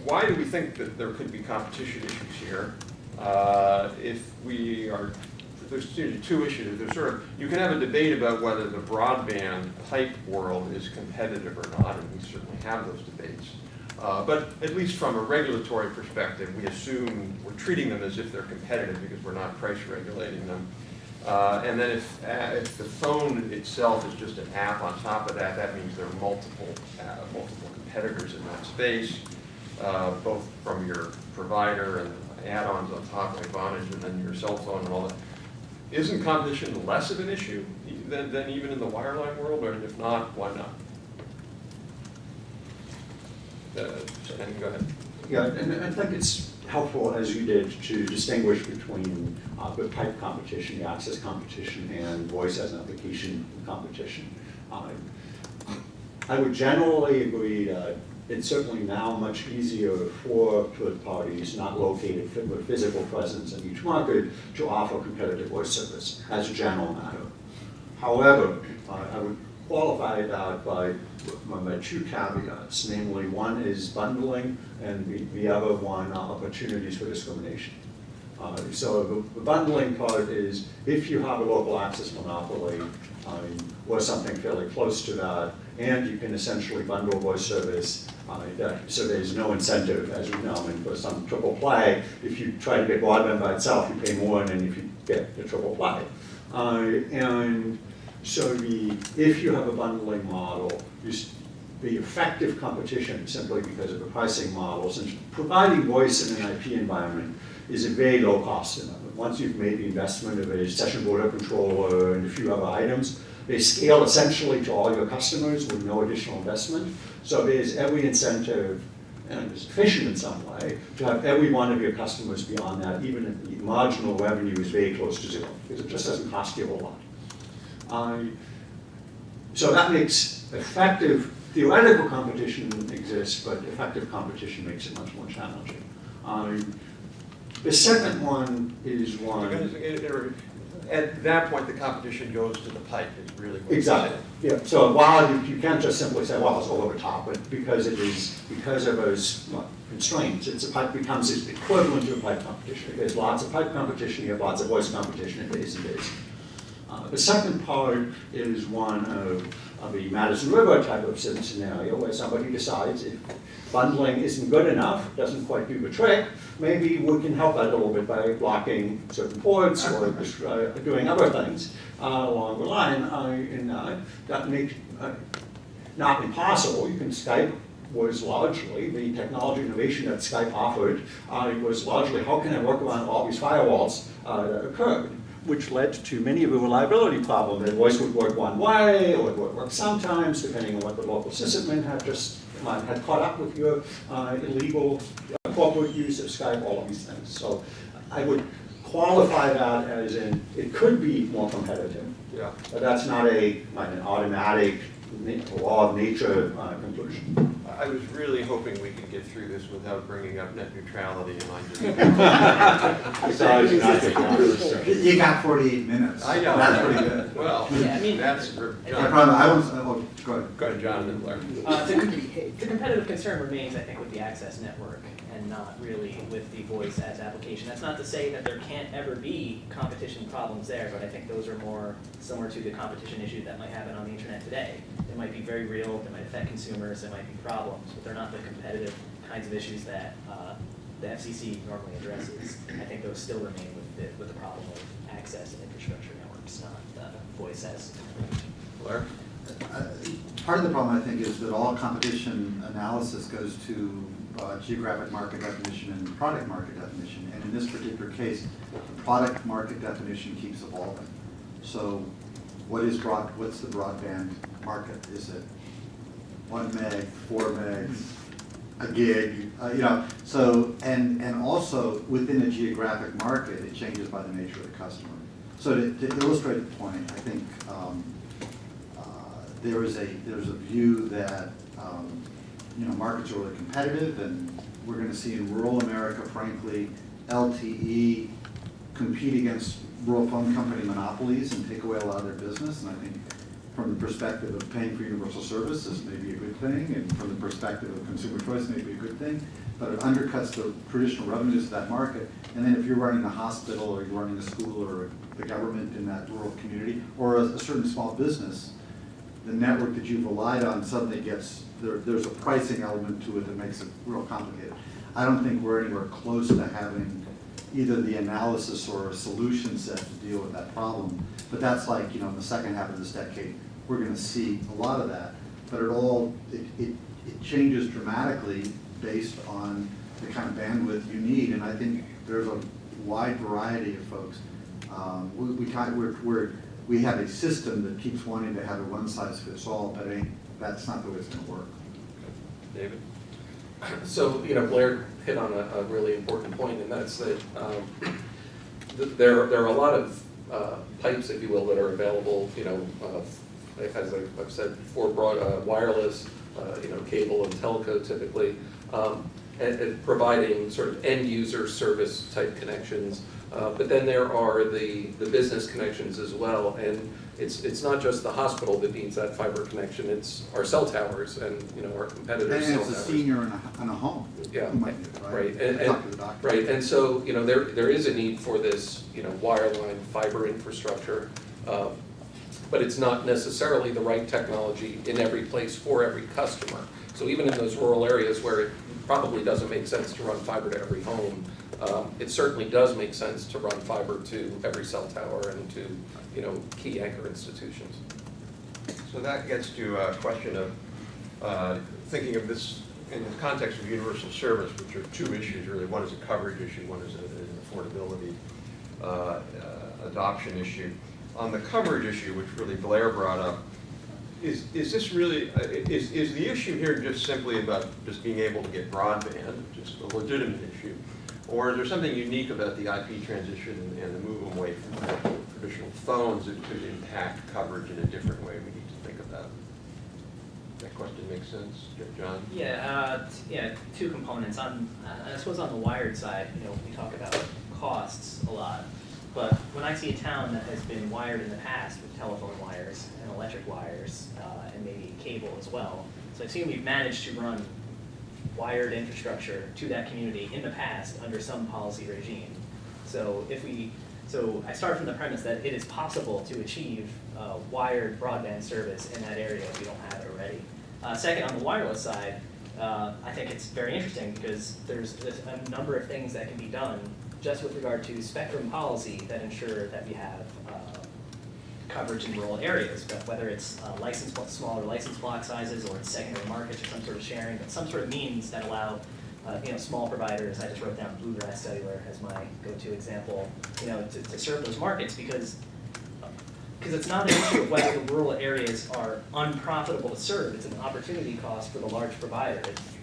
why do we think that there could be competition issues here? If we are, there's two issues. There's sort of, you can have a debate about whether the broadband pipe world is competitive or not, and we certainly have those debates. But at least from a regulatory perspective, we assume we're treating them as if they're competitive because we're not price regulating them. And then if the phone itself is just an app on top of that, that means there are multiple competitors in that space, both from your provider and add-ons on top like Vonage and then your cell phone and all that. Isn't competition less of an issue than even in the wireline world? Or if not, why not? Go ahead. Yeah, and I think it's helpful, as you did, to distinguish between the pipe competition, the access competition, and voice as an application competition. I would generally agree that it's certainly now much easier for third parties not located with physical presence in each market to offer competitive voice service as a general matter. However, I would qualify that by two caveats, namely one is bundling and the other one opportunities for discrimination. So the bundling part is if you have a local access monopoly or something fairly close to that, and you can essentially bundle voice service, so there's no incentive, as you know, and for some triple play, if you try to get broadband by itself, you pay more than if you get the triple play. And so if you have a bundling model, the effective competition, simply because of the pricing models, and providing voice in an IP environment is a very low cost environment. Once you've made the investment of a session border controller and a few other items, they scale essentially to all your customers with no additional investment. So there's every incentive, and it's efficient in some way, to have every one of your customers beyond that, even if the marginal revenue is very close to zero, because it just doesn't cost you a whole lot. So that makes effective, theoretical competition exists, but effective competition makes it much more challenging. The second one is one. At that point, the competition goes to the pipe, is really what Exactly. Yeah. So while you can't just simply say, well, it's all over top, but because of those constraints, it's a pipe becomes equivalent to a pipe competition. There's lots of pipe competition, you have lots of voice competition in days and days. The second part is one of the Madison River type of scenario where somebody decides if bundling isn't good enough, doesn't quite do the trick, maybe we can help that a little bit by blocking certain ports or doing other things along the line. That makes not impossible. You can Skype was largely, the technology innovation that Skype offered was largely how can I work around all these firewalls that occurred, which led to many of the reliability problems. The voice would work one way, or it would work sometimes, depending on what the local sysadmin had caught up with your illegal corporate use of Skype, all of these things. So I would qualify that as in, it could be more competitive. Yeah. But that's not an automatic law of nature conclusion. I was really hoping we could get through this without bringing up net neutrality, and I just... You got 48 minutes. I know. That's pretty good. Well, Yeah, I mean, that's... No problem. Go ahead. Go ahead, Jonathan Blair. The competitive concern remains, I think, with the access network and not really with the voice as application. That's not to say that there can't ever be competition problems there, but I think those are more similar to the competition issue that might happen on the internet today. They might be very real, they might affect consumers, they might be problems, but they're not the competitive kinds of issues that the FCC normally addresses. I think those still remain with the problem of access and infrastructure networks, not voice as Blair? Part of the problem, I think, is that all competition analysis goes to geographic market definition and product market definition. And in this particular case, the product market definition keeps evolving. So what's the broadband market? Is it 1 meg, 4 megs, a gig? So, and also within a geographic market, it changes by the nature of the customer. So to illustrate the point, I think there's a view that markets are really competitive, and we're going to see in rural America, frankly, LTE compete against rural phone company monopolies and take away a lot of their business. And I think from the perspective of paying for universal service, this may be a good thing, and from the perspective of consumer choice, may be a good thing, but it undercuts the traditional revenues of that market. And then if you're running a hospital, or you're running a school, or the government in that rural community, or a certain small business, the network that you've relied on suddenly gets, there's a pricing element to it that makes it real complicated. I don't think we're anywhere close to having either the analysis or a solution set to deal with that problem. But that's like, in the second half of this decade, we're going to see a lot of that. But it changes dramatically based on the kind of bandwidth you need. And I think there's a wide variety of folks. We have a system that keeps wanting to have a one-size-fits-all, but that's not the way it's going to work. David? So, Blair hit on a really important point, and that's that there are a lot of pipes, if you will, that are available, as I've said, for wireless, cable and telco typically, and providing sort of end-user service type connections. But then there are the business connections as well, and it's not just the hospital that needs that fiber connection, it's our cell towers and our competitors' cell And towers. it's a senior in a home. Yeah, who might need it, right, Talk to the doctor. right, and so, there is a need for this, wireline fiber infrastructure, but it's not necessarily the right technology in every place for every customer. So even in those rural areas where it probably doesn't make sense to run fiber to every home, it certainly does make sense to run fiber to every cell tower and to, key anchor institutions. So that gets to a question of thinking of this in the context of universal service, which are two issues really. One is a coverage issue, one is an affordability adoption issue. On the coverage issue, which really Blair brought up, is this really, is the issue here just simply about just being able to get broadband, which is a legitimate issue, or is there something unique about the IP transition and the move away from traditional phones that could impact coverage in a different way we need to think about? That question makes sense, John? Yeah, two components. I suppose on the wired side, we talk about costs a lot, but when I see a town that has been wired in the past with telephone wires and electric wires and maybe cable as well, so I assume we've managed to run wired infrastructure to that community in the past under some policy regime. So I start from the premise that it is possible to achieve wired broadband service in that area if we don't have it already. Second, on the wireless side, I think it's very interesting because there's a number of things that can be done just with regard to spectrum policy that ensure that we have coverage in rural areas, but whether it's smaller license block sizes or it's secondary markets or some sort of sharing, but some sort of means that allow small providers. I just wrote down Bluegrass Cellular as my go-to example, to serve those markets because it's not an issue of whether the rural areas are unprofitable to serve. It's an opportunity cost for the large provider.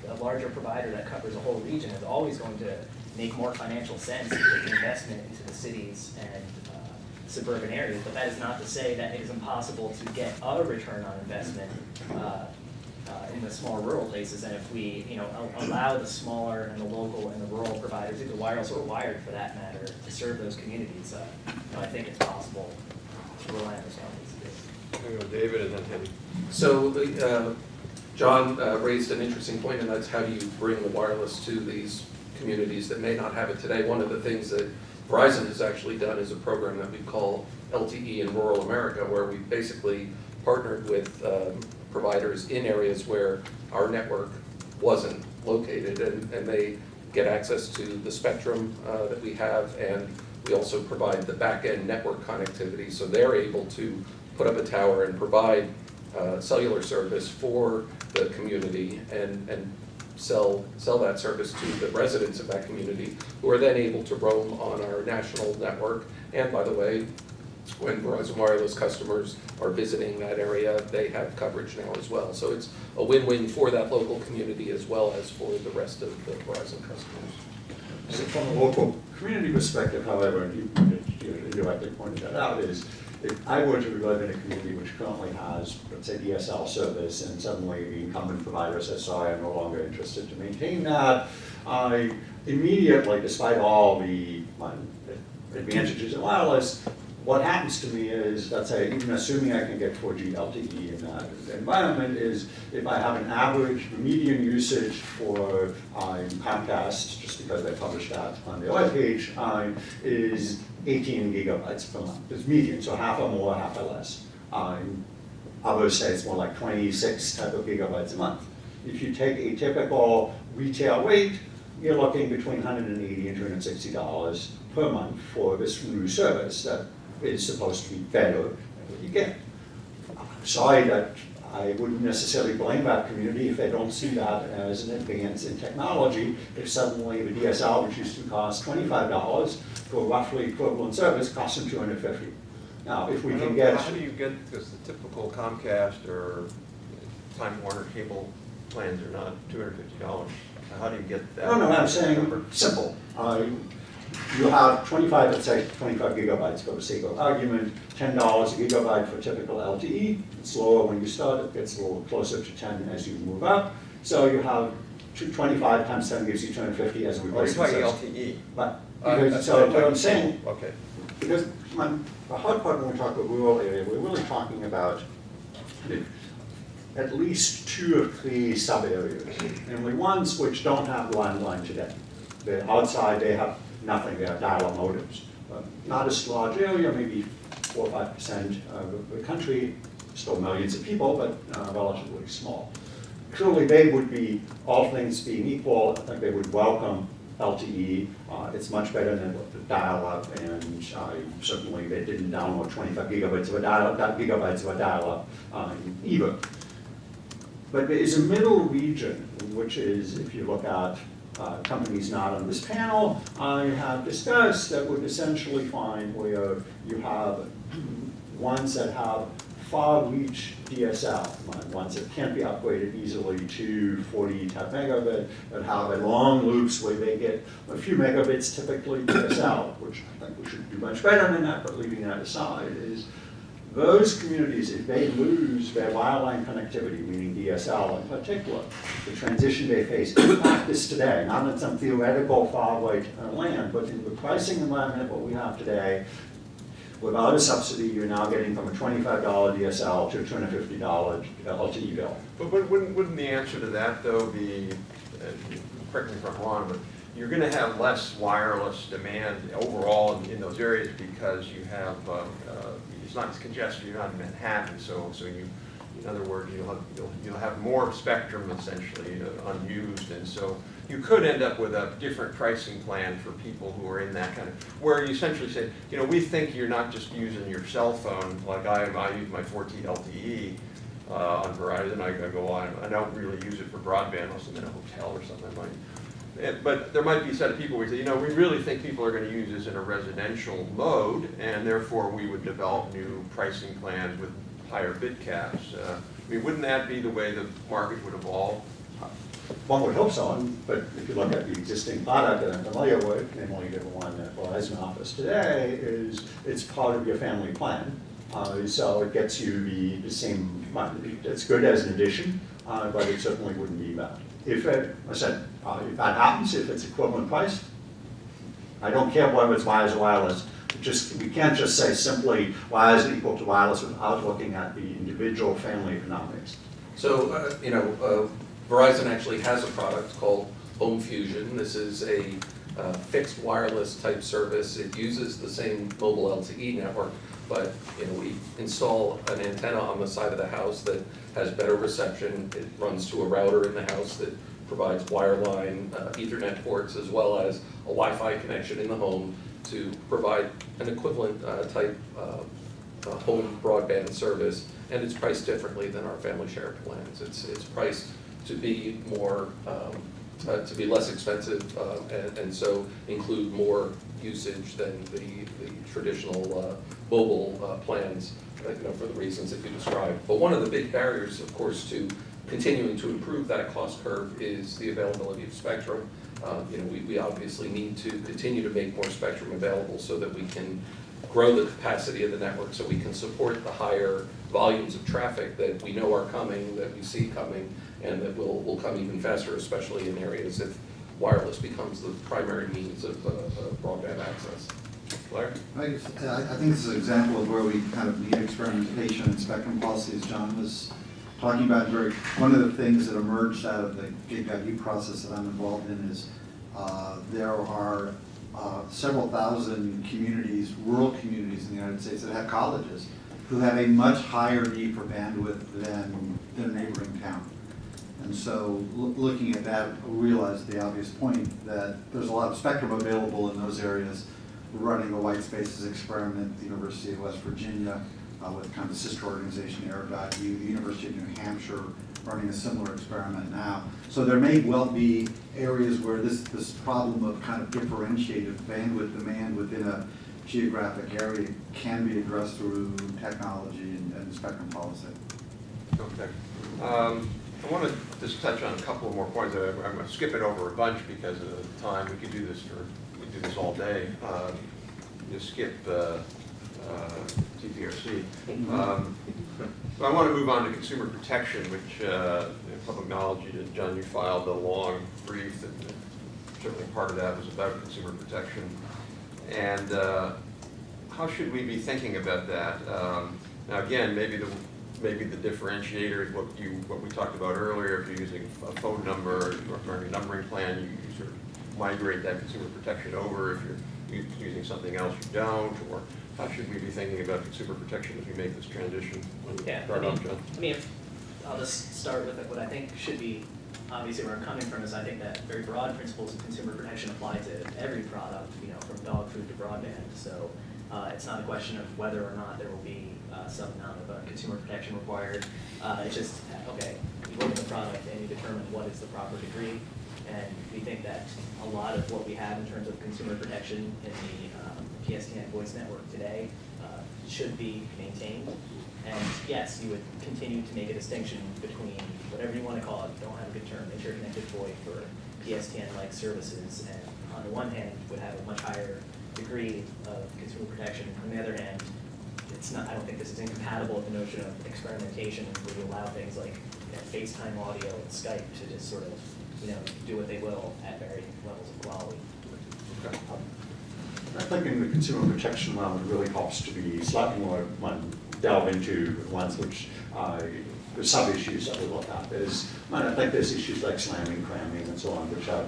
A larger provider that covers a whole region is always going to make more financial sense to put the investment into the cities and suburban areas, but that is not to say that it is impossible to get a return on investment in the small rural places. And if we, allow the smaller and the local and the rural providers, either wireless or wired for that matter, to serve those communities, I think it's possible to rely on those companies. I'm going to go David and then Henry. So John raised an interesting point, and that's how do you bring the wireless to these communities that may not have it today. One of the things that Verizon has actually done is a program that we call LTE in Rural America, where we basically partnered with providers in areas where our network wasn't located, and they get access to the spectrum that we have, and we also provide the back-end network connectivity, so they're able to put up a tower and provide cellular service for the community and sell that service to the residents of that community, who are then able to roam on our national network. And by the way, when Verizon Wireless customers are visiting that area, they have coverage now as well. So it's a win-win for that local community as well as for the rest of the Verizon customers. So from a local community perspective, however, and you you rightly pointed that out, is if I were to live in a community which currently has, let's say, DSL service, and suddenly the incumbent provider says, sorry, I'm no longer interested to maintain that, I immediately, despite all the advantages of wireless, what happens to me is, let's say, even assuming I can get 4G LTE in that environment, is if I have an average median usage for Comcast, just because they published that on their webpage, is 18 gigabytes per month. It's median, so half or more, half or less. Others say it's more like 26 type of gigabytes a month. If you take a typical retail rate, you're looking between $180 and $260 per month for this new service that is supposed to be better than what you get. I'm sorry that I wouldn't necessarily blame that community if they don't see that as an advance in technology. If suddenly the DSL, which used to cost $25 for roughly equivalent service, costs them $250. Now, if we can get... How do you get, because the typical Comcast or Time Warner cable plans are not $250. How do you get that? No, I'm saying simple. You have 25, let's say 25 gigabytes for the sake of argument, $10 a gigabyte for typical LTE. It's lower when you start, it gets a little closer to 10 as you move up. So you have 25 times 10 gives you 250 as a replacement. You're talking LTE. But, so what I'm saying, okay. because the hard part when we talk about rural area, we're really talking about at least 2 or 3 sub-areas, namely ones which don't have landline today. They're outside, they have nothing, they have dial-up modems. Not a large area, maybe 4 or 5% of the country, still millions of people, but relatively small. Clearly they would be, all things being equal, I think they would welcome LTE. It's much better than the dial-up, and certainly they didn't download 25 gigabytes of a dial-up either. But there is a middle region, which is, if you look at companies not on this panel, I have discussed that would essentially find where you have ones that have far-reach DSL, ones that can't be upgraded easily to 40 type megabit, that have a long loops where they get a few megabits typically DSL, which I think we should do much better than that, but leaving that aside, is those communities, if they lose their wireline connectivity, meaning DSL in particular, the transition they face in practice today, not in some theoretical far-right land, but in the pricing environment what we have today, without a subsidy, you're now getting from a $25 DSL to a $250 LTE bill. But wouldn't the answer to that, though, be, correct me if I'm wrong, but you're going to have less wireless demand overall in those areas because you have, it's not as congested, you're not in Manhattan, so you, in other words, you'll have more spectrum essentially unused, and so you could end up with a different pricing plan for people who are in that kind of, where you essentially say, we think you're not just using your cell phone, like I use my 4G LTE on Verizon, I go on, I don't really use it for broadband unless I'm in a hotel or something. But there might be a set of people who say, we really think people are going to use this in a residential mode, and therefore we would develop new pricing plans with higher bit caps. Wouldn't that be the way the market would evolve? One would hope so, but if you look at the existing product that I'm familiar with, namely the one that Verizon offers today, is it's part of your family plan. So it gets you the same, it's good as an addition, but it certainly wouldn't be bad. If if that happens, if it's equivalent price, I don't care whether it's wires or wireless. We can't just say simply wires equal to wireless without looking at the individual family economics. So, Verizon actually has a product called Home Fusion. This is a fixed wireless type service. It uses the same mobile LTE network, but we install an antenna on the side of the house that has better reception. It runs to a router in the house that provides wireline Ethernet ports, as well as a Wi-Fi connection in the home to provide an equivalent type home broadband service, and it's priced differently than our family share plans. It's priced to be more to be less expensive, and so include more usage than the traditional mobile plans, for the reasons that you described. But one of the big barriers, of course, to continuing to improve that cost curve is the availability of spectrum. we obviously need to continue to make more spectrum available so that we can grow the capacity of the network, so we can support the higher volumes of traffic that we know are coming, that we see coming, and that will come even faster, especially in areas if wireless becomes the primary means of broadband access. Blair? I think this is an example of where we kind of need experimentation and spectrum policy, as John was talking about. One of the things that emerged out of the GigID process that I'm involved in is there are several thousand communities, rural communities in the United States that have colleges who have a much higher need for bandwidth than their neighboring town. And so looking at that, we realized the obvious point that there's a lot of spectrum available in those areas. We're running a white spaces experiment at the University of West Virginia with kind of a sister organization, Air.U, the University of New Hampshire running a similar experiment now. So there may well be areas where this problem of kind of differentiated bandwidth demand within a geographic area can be addressed through technology and spectrum policy. Okay. I want to just touch on a couple of more points. I'm going to skip it over a bunch because of the time. We could do this all day. Just skip TPRC. So I want to move on to consumer protection, which public knowledge, John, you filed a long brief, and certainly part of that was about consumer protection. And how should we be thinking about that? Now, again, maybe the differentiator is what we talked about earlier. If you're using a phone number or a numbering plan, you sort of migrate that consumer protection over. If you're using something else, you don't. Or how should we be thinking about consumer protection as we make this transition? Yeah, I'll just start with what I think should be obviously where I'm coming from is I think that very broad principles of consumer protection apply to every product, from dog food to broadband. So it's not a question of whether or not there will be some amount of consumer protection required. It's just, okay, you look at the product and you determine what is the proper degree. And we think that a lot of what we have in terms of consumer protection in the PSTN voice network today should be maintained. And yes, you would continue to make a distinction between whatever you want to call it, don't have a good term, interconnected VoIP for PSTN-like services, and on the one hand would have a much higher degree of consumer protection. On the other hand, it's not. I don't think this is incompatible with the notion of experimentation, where you allow things like FaceTime audio and Skype to just sort of do what they will at varying levels of quality. Okay. I think in the consumer protection realm, it really helps to be slightly more delve into ones which the sub-issues that we look at. I think there's issues like slamming, cramming, and so on, which are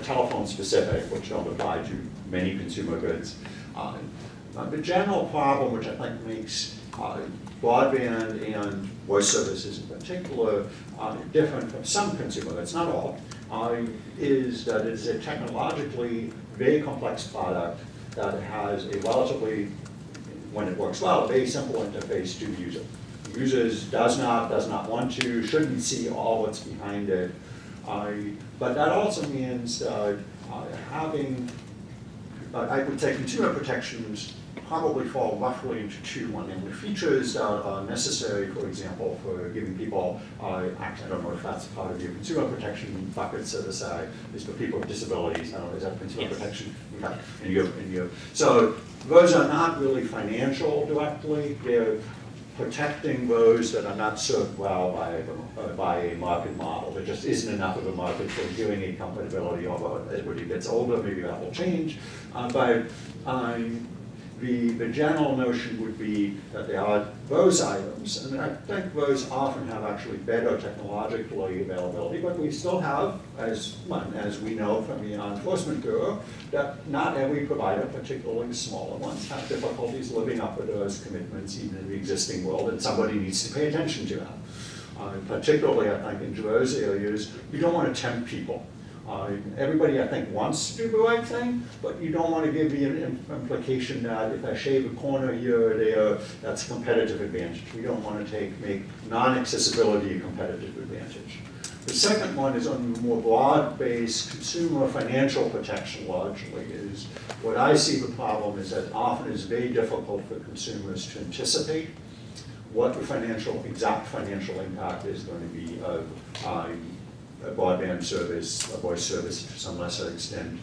telephone specific, which don't apply to many consumer goods. The general problem, which I think makes broadband and voice services in particular different from some consumer goods, not all, is that it is a technologically very complex product that has a relatively, when it works well, a very simple interface to the user. The user does not want to, shouldn't see all what's behind it. But that also means having, I would say consumer protections probably fall roughly into two. One, and the features that are necessary, for example, for giving people, actually I don't know if that's part of your consumer protection bucket, so to say, is for people with disabilities. I don't know, is that consumer protection? Okay. So those are not really financial directly. They're protecting those that are not served well by a market model. There just isn't enough of a market for hearing aid compatibility, although as everybody gets older, maybe that will change. The general notion would be that there are those items, and I think those often have actually better technologically availability, but we still have, as we know from the Enforcement Bureau, that not every provider, particularly smaller ones, have difficulties living up to those commitments even in the existing world, and somebody needs to pay attention to that. Particularly, I think, in those areas, you don't want to tempt people. Everybody, I think, wants to do the right thing, but you don't want to give the implication that if I shave a corner here or there, that's a competitive advantage. We don't want to make non-accessibility a competitive advantage. The second one is on more broad-based consumer financial protection largely is what I see the problem is that often it's very difficult for consumers to anticipate what the exact financial impact is going to be of a broadband service, a voice service to some lesser extent,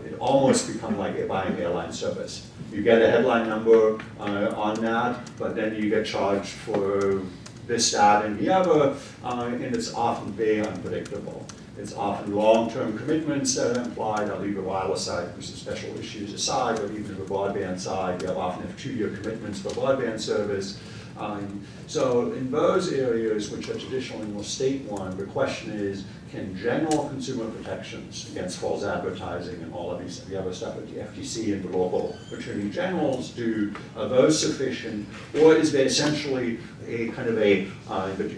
it almost become like buying airline service. You get a headline number on that, but then you get charged for this, that, and the other, and it's often very unpredictable. It's often long-term commitments that are implied. I'll leave the wireless side, because the special issues aside, but even the broadband side, you often have 2-year commitments for broadband service. So in those areas, which are traditionally more state-run, the question is, can general consumer protections against false advertising and all of the other stuff that the FTC and the local attorney generals do, are those sufficient? Or is there essentially a kind of the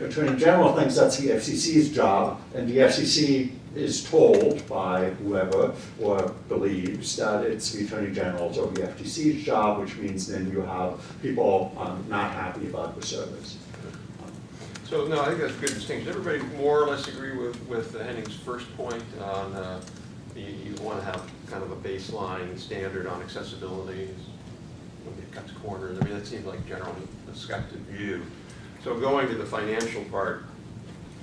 attorney general thinks that's the FCC's job, and the FCC is told by whoever or believes that it's the attorney general's or the FTC's job, which means then you have people not happy about the service. So, no, I think that's a good distinction. Everybody more or less agree with Henning's first point on you want to have kind of a baseline standard on accessibility when it cuts corners. I mean, that seems like generally a skeptic view. So going to the financial part,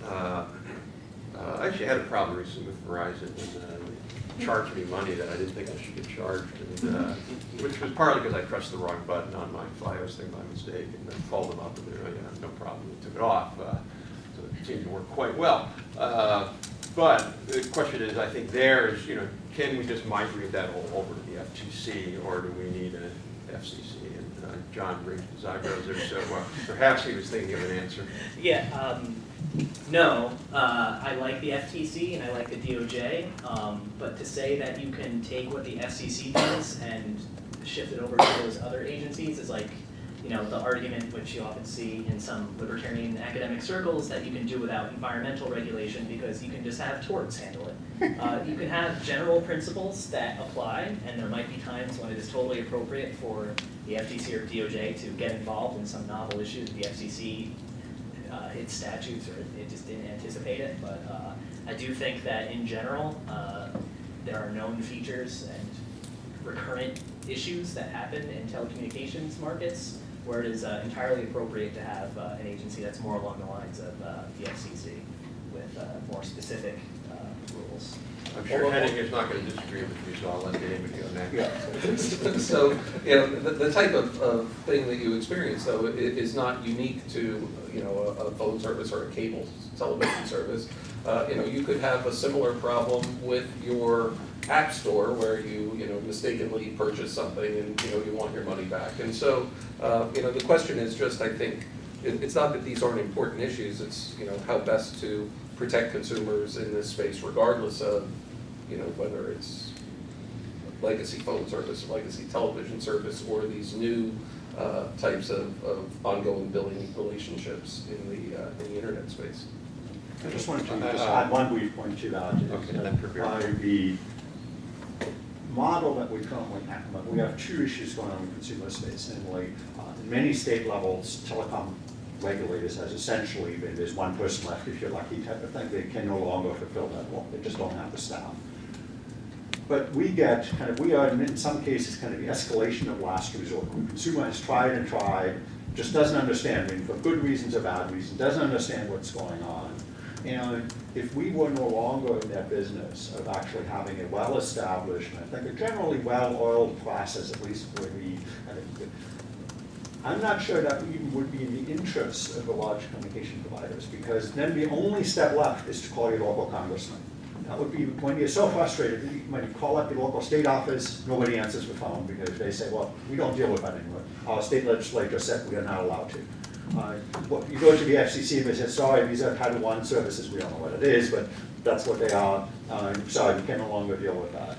I actually had a problem recently with Verizon, and they charged me money that I didn't think I should get charged, and, which was partly because I pressed the wrong button on my FiOS thing by mistake, and then called them up, and they're like, yeah, no problem, and took it off. So it seemed to work quite well. But the question is, I think there's, can we just migrate that all over to the FTC, or do we need an FCC? And John raised his eyebrows there, so perhaps he was thinking of an answer. Yeah, no, I like the FTC and I like the DOJ, but to say that you can take what the FCC does and shift it over to those other agencies is like, the argument which you often see in some libertarian academic circles that you can do without environmental regulation because you can just have torts handle it. You can have general principles that apply, and there might be times when it is totally appropriate for the FTC or DOJ to get involved in some novel issue that the FCC its statutes, or it just didn't anticipate it, but I do think that in general, there are known features and recurrent issues that happen in telecommunications markets where it is entirely appropriate to have an agency that's more along the lines of the FCC with more specific rules. I'm sure Henning is not going to disagree with you, so I'll let David go next. Yeah. So, the type of thing that you experience, though, is not unique to, a phone service or a cable television service. You could have a similar problem with your app store where you, mistakenly purchase something and, you want your money back. And so, the question is just, I think, it's not that these aren't important issues, it's, how best to protect consumers in this space regardless of, whether it's legacy phone service, legacy television service, or these new types of ongoing billing relationships in the internet space. I just wanted to just add one brief point to that. The model that we currently have, we have two issues going on in the consumer space. Namely, in many state levels, telecom regulators has essentially been, there's one person left if you're lucky type of thing. They can no longer fulfill that role. They just don't have the staff. But we are in some cases kind of the escalation of last resort. The consumer has tried and tried, just doesn't understand, for good reasons or bad reasons, doesn't understand what's going on. And if we were no longer in that business of actually having a well-established, and I think a generally well-oiled process, at least for I'm not sure that even would be in the interest of the large communication providers, because then the only step left is to call your local congressman. That would be when you're so frustrated, when you call up your local state office, nobody answers the phone because they say, well, we don't deal with that anymore. Our state legislature said we are not allowed to. You go to the FCC and they say, sorry, these are Title I services, we don't know what it is, but that's what they are. Sorry, we can no longer deal with that.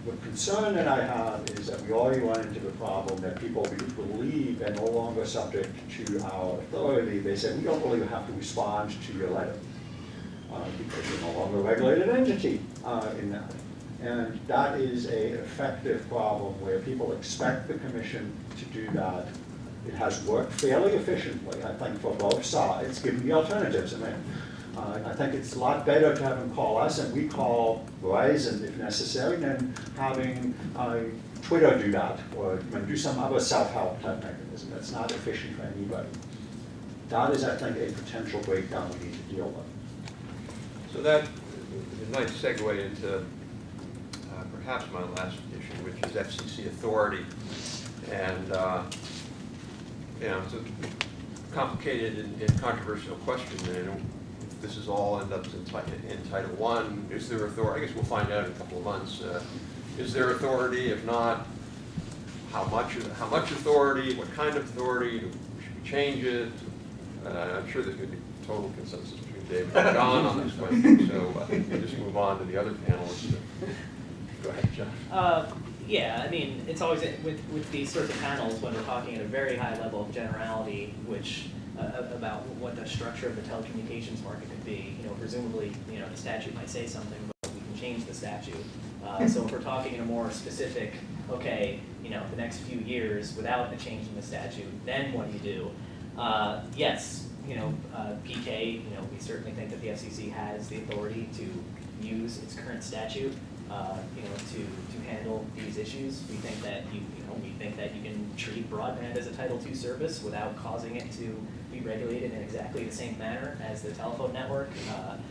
The concern that I have is that we already run into the problem that people believe they're no longer subject to our authority. They say, we don't really have to respond to your letter because you're no longer a regulated entity in that. And that is an effective problem where people expect the commission to do that. It has worked fairly efficiently, I think, for both sides, given the alternatives. I think it's a lot better to have them call us and we call Verizon if necessary than having Twitter do that or do some other self-help type mechanism that's not efficient for anybody. That is, I think, a potential breakdown we need to deal with. So that is a nice segue into perhaps my last issue, which is FCC authority. And you know, it's a complicated and controversial question. And if this is all ends up in Title I, is there authority? I guess we'll find out in a couple of months. Is there authority? If not, how much authority? What kind of authority? Should we change it? I'm sure there's going to be total consensus between David and John on this question. So we'll just move on to the other panelists. Go ahead, Jeff. Yeah, I mean, it's always with these sorts of panels when we're talking at a very high level of generality, which about what the structure of the telecommunications market could be. You know, presumably, you know, the statute might say something, but we can change the statute. So if we're talking in a more specific, okay, you know, the next few years without a change in the statute, then what do you do? Yes, you know, PK, you know, we certainly think that the FCC has the authority to use its current statute, you know, to handle these issues. We think that we think that you can treat broadband as a Title II service without causing it to be regulated in exactly the same manner as the telephone network.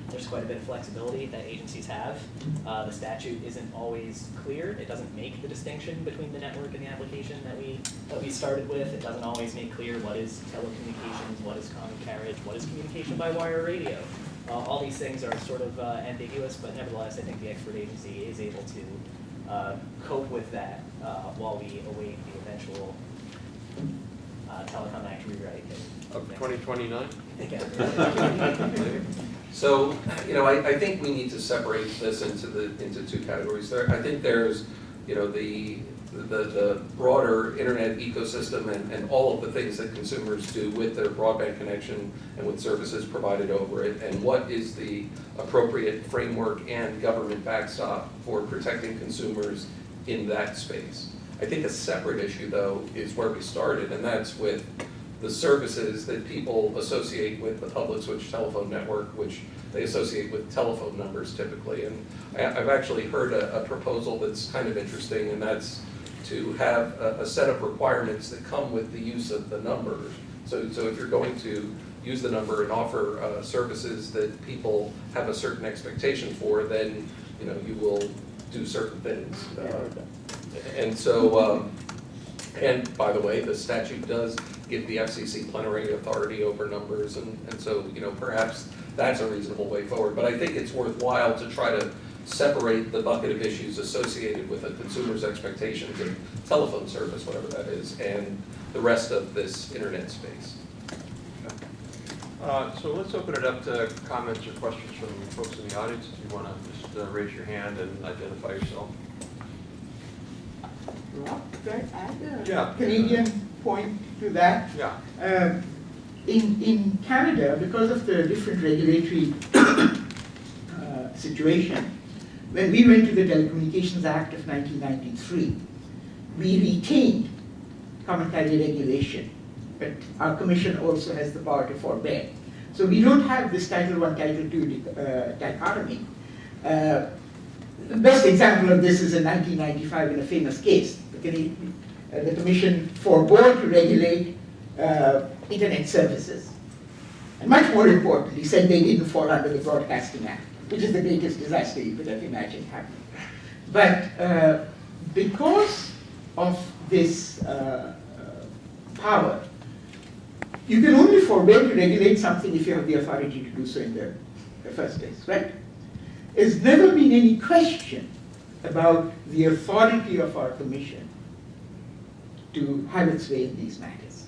There's quite a bit of flexibility that agencies have. The statute isn't always clear. It doesn't make the distinction between the network and the application that we started with. It doesn't always make clear what is telecommunications, what is common carriage, what is communication by wire or radio. All these things are sort of ambiguous, but nevertheless, I think the expert agency is able to cope with that while we await the eventual Telecom Act rewrite. Of 2029? So, you know, I think we need to separate this into two categories. I think there's, you know, the broader internet ecosystem and all of the things that consumers do with their broadband connection and with services provided over it, and what is the appropriate framework and government backstop for protecting consumers in that space. I think a separate issue, though, is where we started, and that's with the services that people associate with the public switch telephone network, which they associate with telephone numbers typically. And I've actually heard a proposal that's kind of interesting, and that's to have a set of requirements that come with the use of the numbers. So if you're going to use the number and offer services that people have a certain expectation for, then you know you will do certain things. And so, and by the way, the statute does give the FCC plenary authority over numbers, and so you know perhaps that's a reasonable way forward. But I think it's worthwhile to try to separate the bucket of issues associated with a consumer's expectations of telephone service, whatever that is, and the rest of this internet space. So let's open it up to comments or questions from folks in the audience. If you want to just raise your hand and identify yourself. Rob, could I add Yeah. a Canadian point to that? Yeah. In Canada, because of the different regulatory situation, when we went to the Telecommunications Act of 1993, we retained common carrier regulation, but our commission also has the power to forbear. So we don't have this Title I, Title II dichotomy. The best example of this is in 1995 in a famous case. The commission forbore to regulate internet services. And much more importantly, said they didn't fall under the Broadcasting Act, which is the greatest disaster you could have imagined happening. But because of this power, you can only forbear to regulate something if you have the authority to do so in the first place, right? There's never been any question about the authority of our commission to have its way in these matters.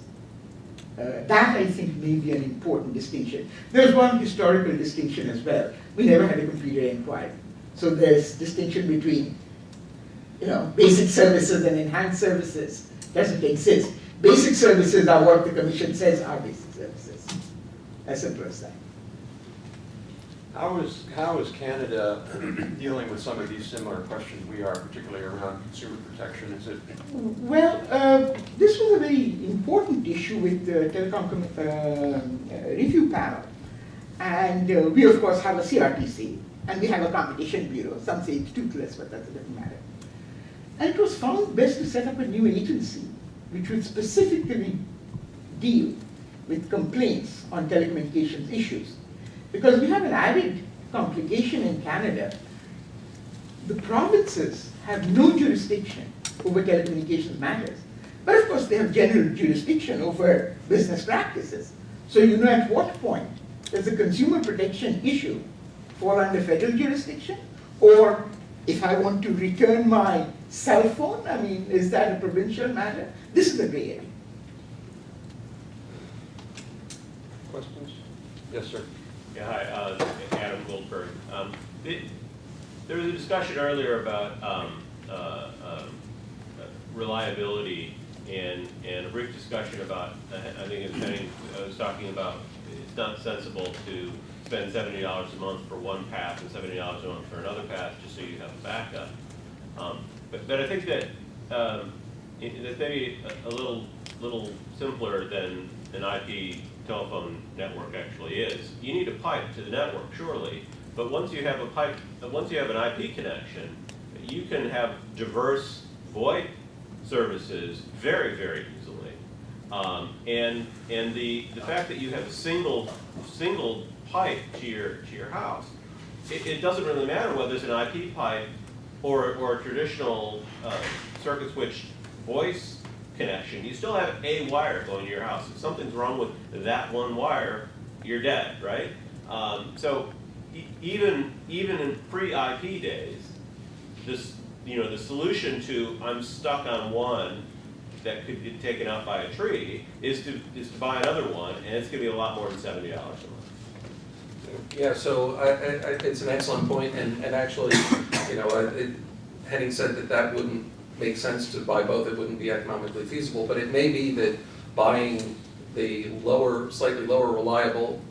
That, I think, may be an important distinction. There's one historical distinction as well. We never had a computer inquiry. So there's distinction between, you know, basic services and enhanced services doesn't exist. Basic services are what the commission says are basic services. As simple as that. How is Canada dealing with some of these similar questions we are, particularly around consumer protection? Is it? Well, this was a very important issue with the Telecom Review Panel. And we, of course, have a CRTC, and we have a competition bureau. Some say it's toothless, but that's a different matter. And it was found best to set up a new agency, which would specifically deal with complaints on telecommunications issues. Because we have an avid complication in Canada. The provinces have no jurisdiction over telecommunications matters. But of course, they have general jurisdiction over business practices. So you know at what point does the consumer protection issue fall under federal jurisdiction? Or if I want to return my cell phone, I mean, is that a provincial matter? This is a gray area. Questions? Yes, sir. Yeah, hi, Adam Goldberg. There was a discussion earlier about reliability and a brief discussion about, I think it was Henning was talking about, it's not sensible to spend $70 a month for one path and $70 a month for another path just so you have a backup. But I think that that's maybe a little simpler than an IP telephone network actually is. You need a pipe to the network, surely, but once you have an IP connection, you can have diverse VoIP services very, very easily. And the fact that you have a single pipe to your house, it doesn't really matter whether it's an IP pipe or a traditional circuit switch voice connection. You still have a wire going to your house. If something's wrong with that one wire, you're dead, right? So even in pre-IP days, the solution to I'm stuck on one that could get taken out by a tree is to buy another one, and it's going to be a lot more than $70 a month. Yeah, so it's an excellent point, and actually, Henning said that wouldn't make sense to buy both. It wouldn't be economically feasible, but it may be that buying the slightly lower reliable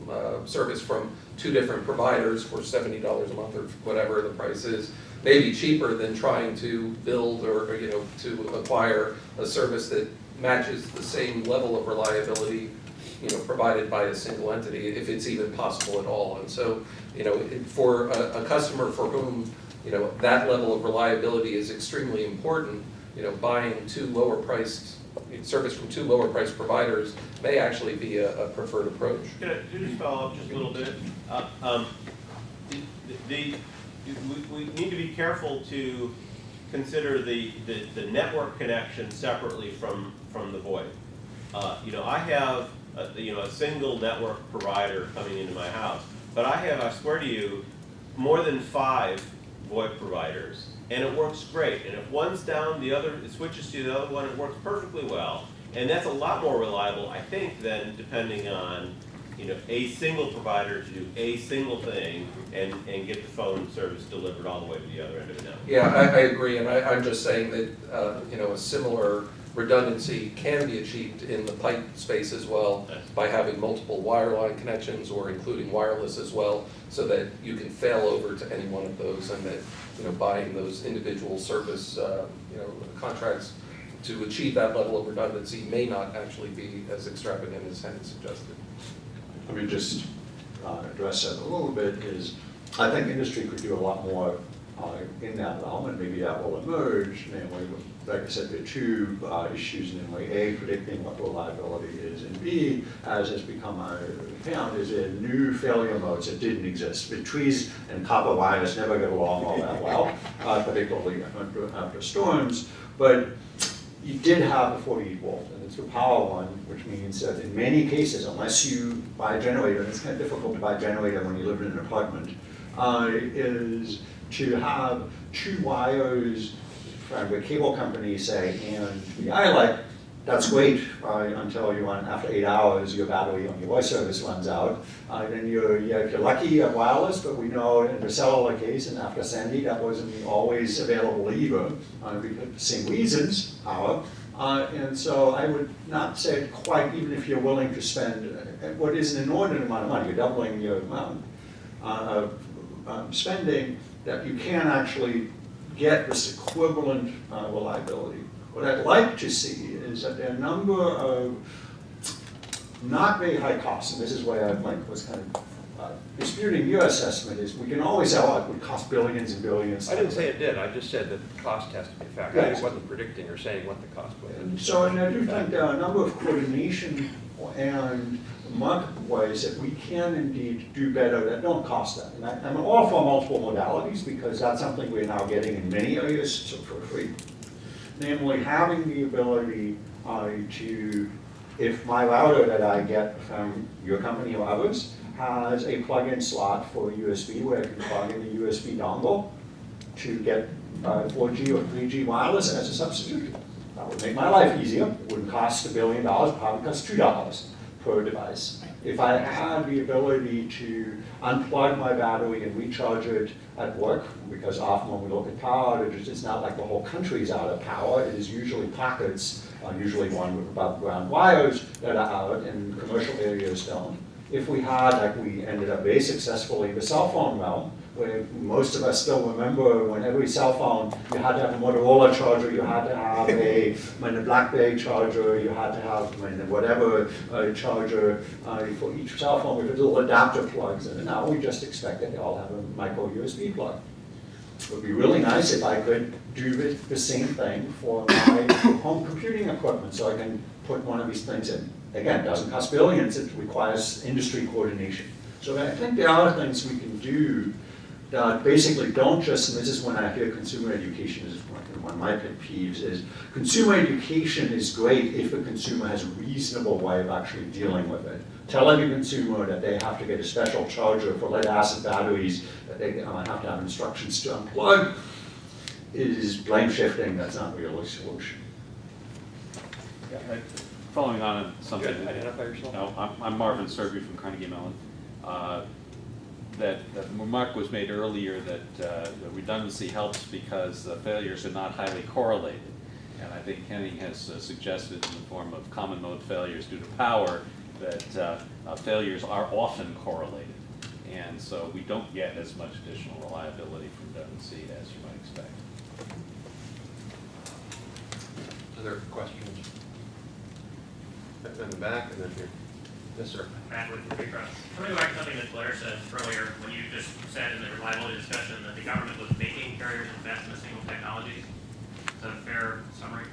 service from two different providers for $70 a month or whatever the price is may be cheaper than trying to build or to acquire a service that matches the same level of reliability provided by a single entity, if it's even possible at all. And so, for a customer for whom, that level of reliability is extremely important, buying service from two lower priced providers may actually be a preferred approach. Can I just follow up just a little bit? We need to be careful to consider the network connection separately from the VoIP. I have a single network provider coming into my house, but I have, I swear to you, more than 5 VoIP providers, and it works great. And if one's down, it switches to the other one. It works perfectly well, and that's a lot more reliable, I think, than depending on a single provider to do a single thing and get the phone service delivered all the way to the other end of the network. Yeah, I agree, and I'm just saying that a similar redundancy can be achieved in the pipe space as well by having multiple wireline connections or including wireless as well, so that you can fail over to any one of those, and that buying those individual service contracts to achieve that level of redundancy may not actually be as extravagant as Henning suggested. Let me just address that a little bit. I think industry could do a lot more in that realm, and maybe that will emerge. Namely, like I said, there are two issues, namely A, predicting what reliability is, and B, as has become apparent, is in new failure modes that didn't exist. But trees and copper wires never get along all that well, particularly after storms. But you did have the 48 volt, and it's a power one, which means that in many cases, unless you buy a generator, and it's kind of difficult to buy a generator when you live in an apartment, is to have 2 wires from a cable company, say, and the ILEC, that's great until after 8 hours, your battery on your voice service runs out. Then if you're lucky, you have wireless, but we know in the cellular case, and after Sandy, that wasn't always available either, because of the same reasons, power. And so I would not say quite, even if you're willing to spend what is an inordinate amount of money, you're doubling your amount of spending, that you can actually get this equivalent reliability. What I'd like to see is that there are a number of not very high costs, and this is where Mike was kind disputing your assessment is we can always say, oh, it would cost billions and billions. I didn't say it did, I just said that the cost has to be a factor. I wasn't predicting or saying what the cost was. And so, and I do think there are a number of coordination and marketplace that we can indeed do better that don't cost that. And I'm all for multiple modalities because that's something we're now getting in many areas so for free. Namely, having the ability to, if my router that I get from your company or others has a plug-in slot for USB where I can plug in a USB dongle to get 4G or 3G wireless as a substitute. That would make my life easier. It wouldn't cost $1 billion, probably cost $2 per device. If I had the ability to unplug my battery and recharge it at work, because often when we look at power outages, it's not like the whole country's out of power. It is usually pockets, usually one with above ground wires that are out and commercial areas don't. If we had, like we ended up very successfully, the cell phone realm, where most of us still remember when every cell phone, you had to have a Motorola charger, you had to have a BlackBerry charger, you had to have whatever charger for each cell phone with little adapter plugs. And now we just expect that they all have a micro USB plug. It would be really nice if I could do the same thing for my home computing equipment, so I can put one of these things in. Again, it doesn't cost billions, it requires industry coordination. So I think there are things we can do that basically don't just, and this is when I hear consumer education is one of my pet peeves, is consumer education is great if the consumer has a reasonable way of actually dealing with it. Telling a consumer that they have to get a special charger for lead acid batteries, that they have to have instructions to unplug, is blame shifting, that's not really a solution. Following on something. Identify yourself. No, I'm Marvin Serby from Carnegie Mellon. That the remark was made earlier that the redundancy helps because the failures are not highly correlated. And I think Kenny has suggested in the form of common mode failures due to power that failures are often correlated. And so we don't get as much additional reliability from redundancy as you might expect. Other questions? In the back and then here. Yes, sir. Matt with Free Press. Coming back to something that Blair said earlier, when you just said in the reliability discussion that the government was making carriers invest in a single technology. Is that a fair summary?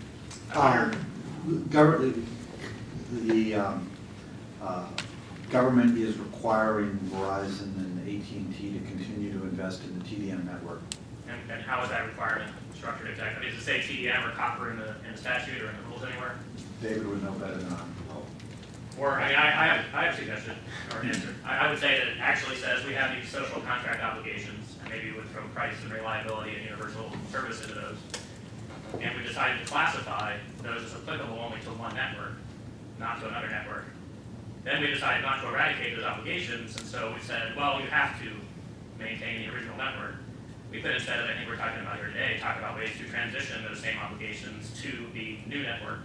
Government is requiring Verizon and AT&T to continue to invest in the TDM network. And how is that requirement structured exactly? I mean, does it say TDM or copper in the statute or in the rules anywhere? David would know better than I. Or, I mean, I have a suggestion or an answer. I would say that it actually says we have these social contract obligations, and maybe we would throw price and reliability and universal service into those. And we decided to classify those as applicable only to one network, not to another network. Then we decided not to eradicate those obligations, and so we said, well, you have to maintain the original network. We could instead, I think we're talking about here today, talk about ways to transition those same obligations to the new network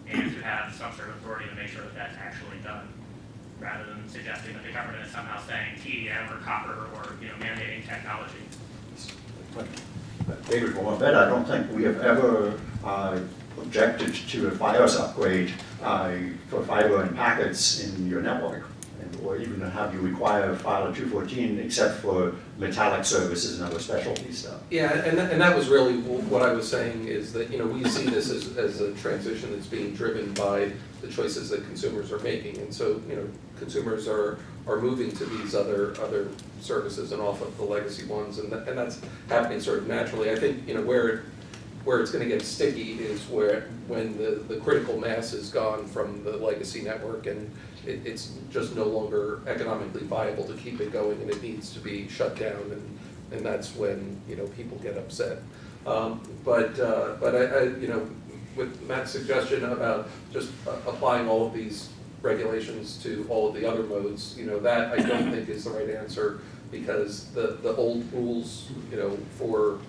and to have some sort of authority to make sure that that's actually done, rather than suggesting that the government is somehow saying TDM or copper or mandating technology. David, for one bet, I don't think we have ever objected to a FiOS upgrade for fiber and packets in your network, or even have you require Filer 214 except for metallic services and other specialty stuff. Yeah, and that was really what I was saying is that, we see this as a transition that's being driven by the choices that consumers are making. And so, consumers are moving to these other services and off of the legacy ones, and that's happening sort of naturally. I think, where it's going to get sticky is when the critical mass is gone from the legacy network and it's just no longer economically viable to keep it going and it needs to be shut down, and that's when people get upset. But I with Matt's suggestion about just applying all of these regulations to all of the other modes, that I don't think is the right answer, because the old rules for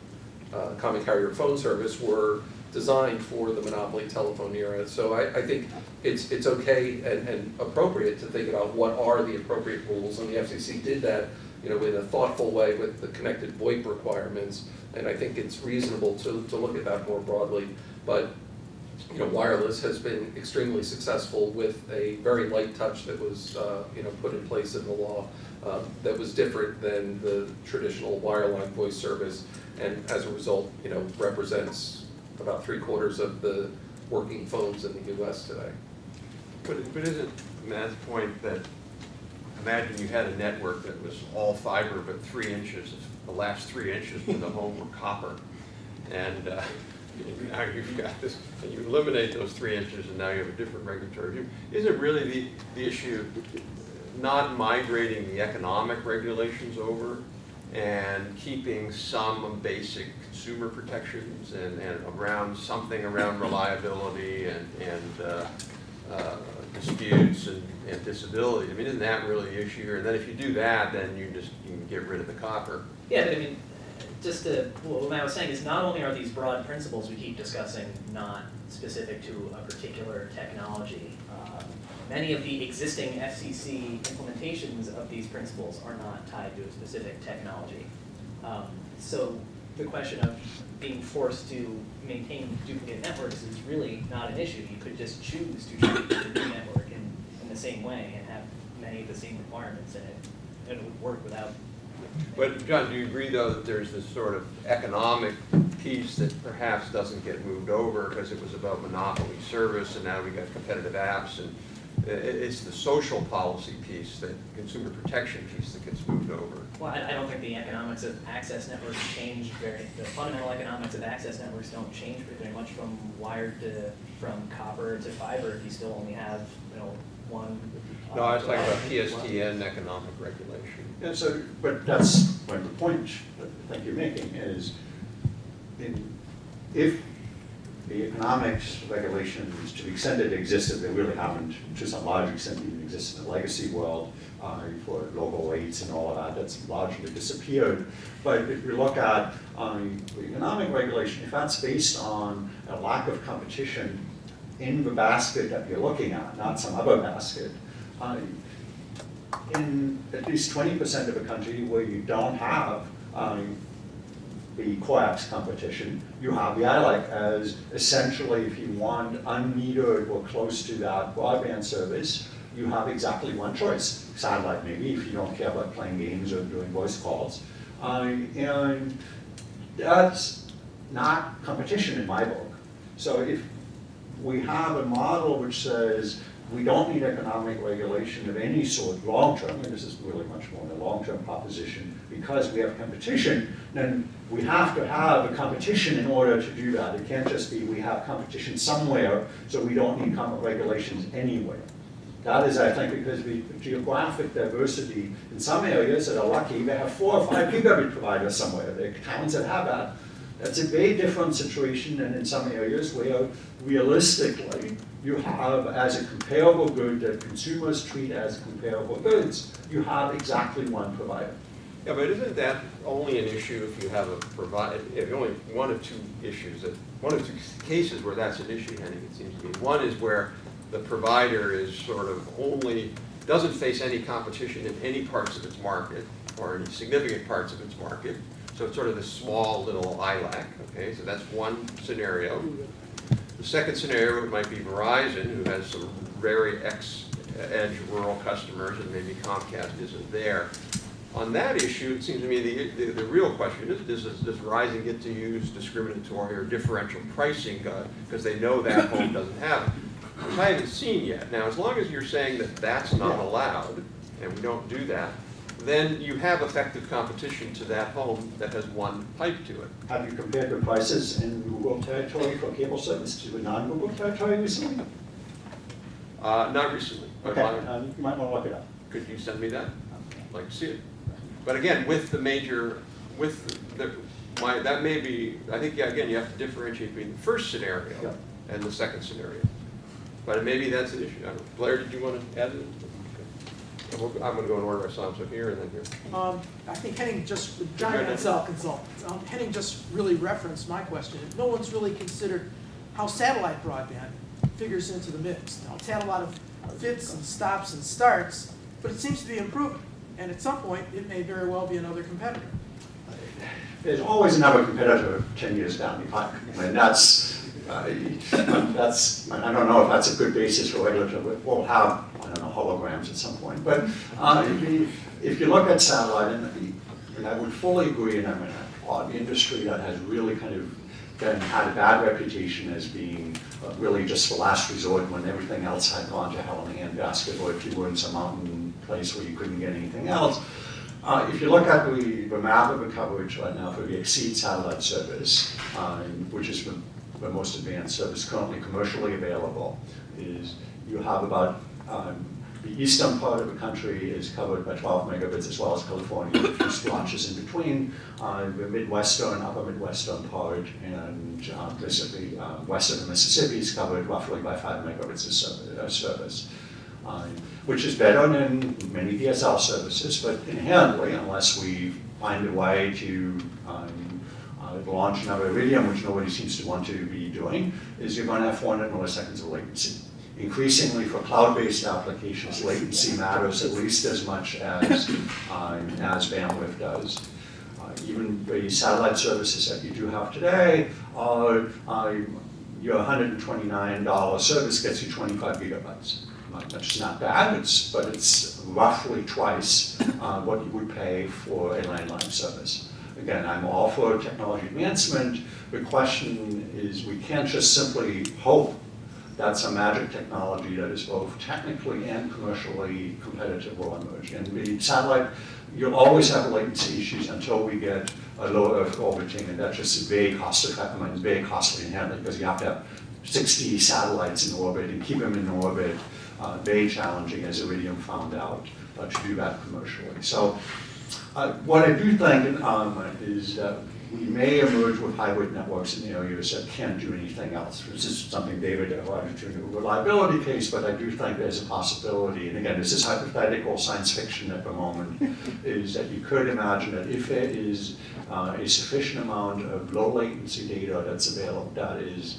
common carrier phone service were designed for the monopoly telephone era. So I think it's okay and appropriate to think about what are the appropriate rules, and the FCC did that in a thoughtful way with the connected VoIP requirements, and I think it's reasonable to look at that more broadly. But wireless has been extremely successful with a very light touch that was, put in place in the law that was different than the traditional wireline voice service, and as a result, represents about 3/4 of the working phones in the U.S. today. But isn't Matt's point that, imagine you had a network that was all fiber, but 3 inches, the last 3 inches to the home were copper, and now you've got this, and you eliminate those 3 inches, and now you have a different regulatory view. Isn't really the issue not migrating the economic regulations over and keeping some basic consumer protections and around something around reliability and disputes and disability? I mean, isn't that really the issue here? And then if you do that, then you can get rid of the copper. Yeah, but I mean, what I was saying is not only are these broad principles we keep discussing not specific to a particular technology, many of the existing FCC implementations of these principles are not tied to a specific technology. So the question of being forced to maintain duplicate networks is really not an issue. You could just choose to treat the new network in the same way and have many of the same requirements in it, and it would work without. But John, do you agree though that there's this sort of economic piece that perhaps doesn't get moved over because it was about monopoly service and now we got competitive apps, and it's the social policy piece, that consumer protection piece that gets moved over? Well, I don't think the economics of access networks change the fundamental economics of access networks don't change very much from from copper to fiber if you still only have, one. No, I was talking about PSTN economic regulation. Yeah, so, but that's the point I think you're making is, if the economics regulations, to the extent that they existed, they really haven't, to some large extent, even existed in the legacy world for local rates and all of that. That's largely disappeared. But if you look at the economic regulation, if that's based on a lack of competition in the basket that you're looking at, not some other basket, in at least 20% of the country where you don't have the coax competition, you have the ILEC as essentially, if you want unmetered or close to that broadband service, you have exactly one choice. Satellite maybe, if you don't care about playing games or doing voice calls. And that's not competition in my book. So if we have a model which says we don't need economic regulation of any sort long-term, and this is really much more a long-term proposition, because we have competition, then we have to have a competition in order to do that. It can't just be we have competition somewhere, so we don't need regulations anywhere. That is, I think, because the geographic diversity in some areas that are lucky, they have 4 or 5 gigabit providers somewhere. There are towns that have that. That's a very different situation than in some areas where realistically you have, as a comparable good that consumers treat as comparable goods, you have exactly one provider. Yeah, but isn't that only an issue if you have if only one of two issues, one of two cases where that's an issue, Henning, it seems to me. One is where the provider is sort of doesn't face any competition in any parts of its market, or any significant parts of its market. So it's sort of this small little ILAC, okay? So that's one scenario. The second scenario, it might be Verizon, who has some very edge rural customers, and maybe Comcast isn't there. On that issue, it seems to me the real question is, does Verizon get to use discriminatory or differential pricing because they know that home doesn't have it? Which I haven't seen yet. Now, as long as you're saying that that's not allowed, and we don't do that, then you have effective competition to that home that has one pipe to it. Have you compared the prices in Google territory for cable service to a non-Google territory recently? Not recently. Okay, you might want to look it up. Could you send me that? I'd like to see it. But again, that may be, I think, yeah, again, you have to differentiate between the first scenario and the second scenario. But maybe that's an issue. I don't know. Blair, did you want to add to it? Okay. I'm going to go in order I saw them, so here and then here. I think Henning John Mansell consultants. Henning just really referenced my question. No one's really considered how satellite broadband figures into the mix. Now, it's had a lot of fits and stops and starts, but it seems to be improving. And at some point, it may very well be another competitor. There's always another competitor 10 years down the pike. I mean, that's That's, I don't know if that's a good basis for regulatory, we'll have, I don't know, holograms at some point. But if you look at satellite, and I would fully agree, and I mean, the industry that has really kind of had a bad reputation as being really just the last resort when everything else had gone to hell in a handbasket, or if you were in some mountain place where you couldn't get anything else. If you look at the map of the coverage right now for the Exceed satellite service, which is the most advanced service currently commercially available, is you have about the eastern part of the country is covered by 12 megabits, as well as California, with a few splotches in between. The Midwestern, upper Midwestern part, and basically west of the Mississippi is covered roughly by 5 megabits of service, which is better than many DSL services, but inherently, unless we find a way to launch another Iridium, which nobody seems to want to be doing, is you're going to have 400 milliseconds of latency. Increasingly, for cloud-based applications, latency matters at least as much as bandwidth does. Even the satellite services that you do have today, your $129 service gets you 25 gigabytes. Which is not bad, but it's roughly twice what you would pay for a landline service. Again, I'm all for technology advancement. The question is, we can't just simply hope that some magic technology that is both technically and commercially competitive will emerge. And the satellite, you'll always have latency issues until we get a low Earth orbiting, and that's just very cost-effective and very costly inherently, because you have to have 60 satellites in orbit and keep them in orbit. Very challenging, as Iridium found out, to do that commercially. So what I do think is that we may emerge with hybrid networks in areas that can't do anything else. This is something David alluded to in a reliability case, but I do think there's a possibility, and again, this is hypothetical science fiction at the moment, is that you could imagine that if there is a sufficient amount of low latency data that's available, that is,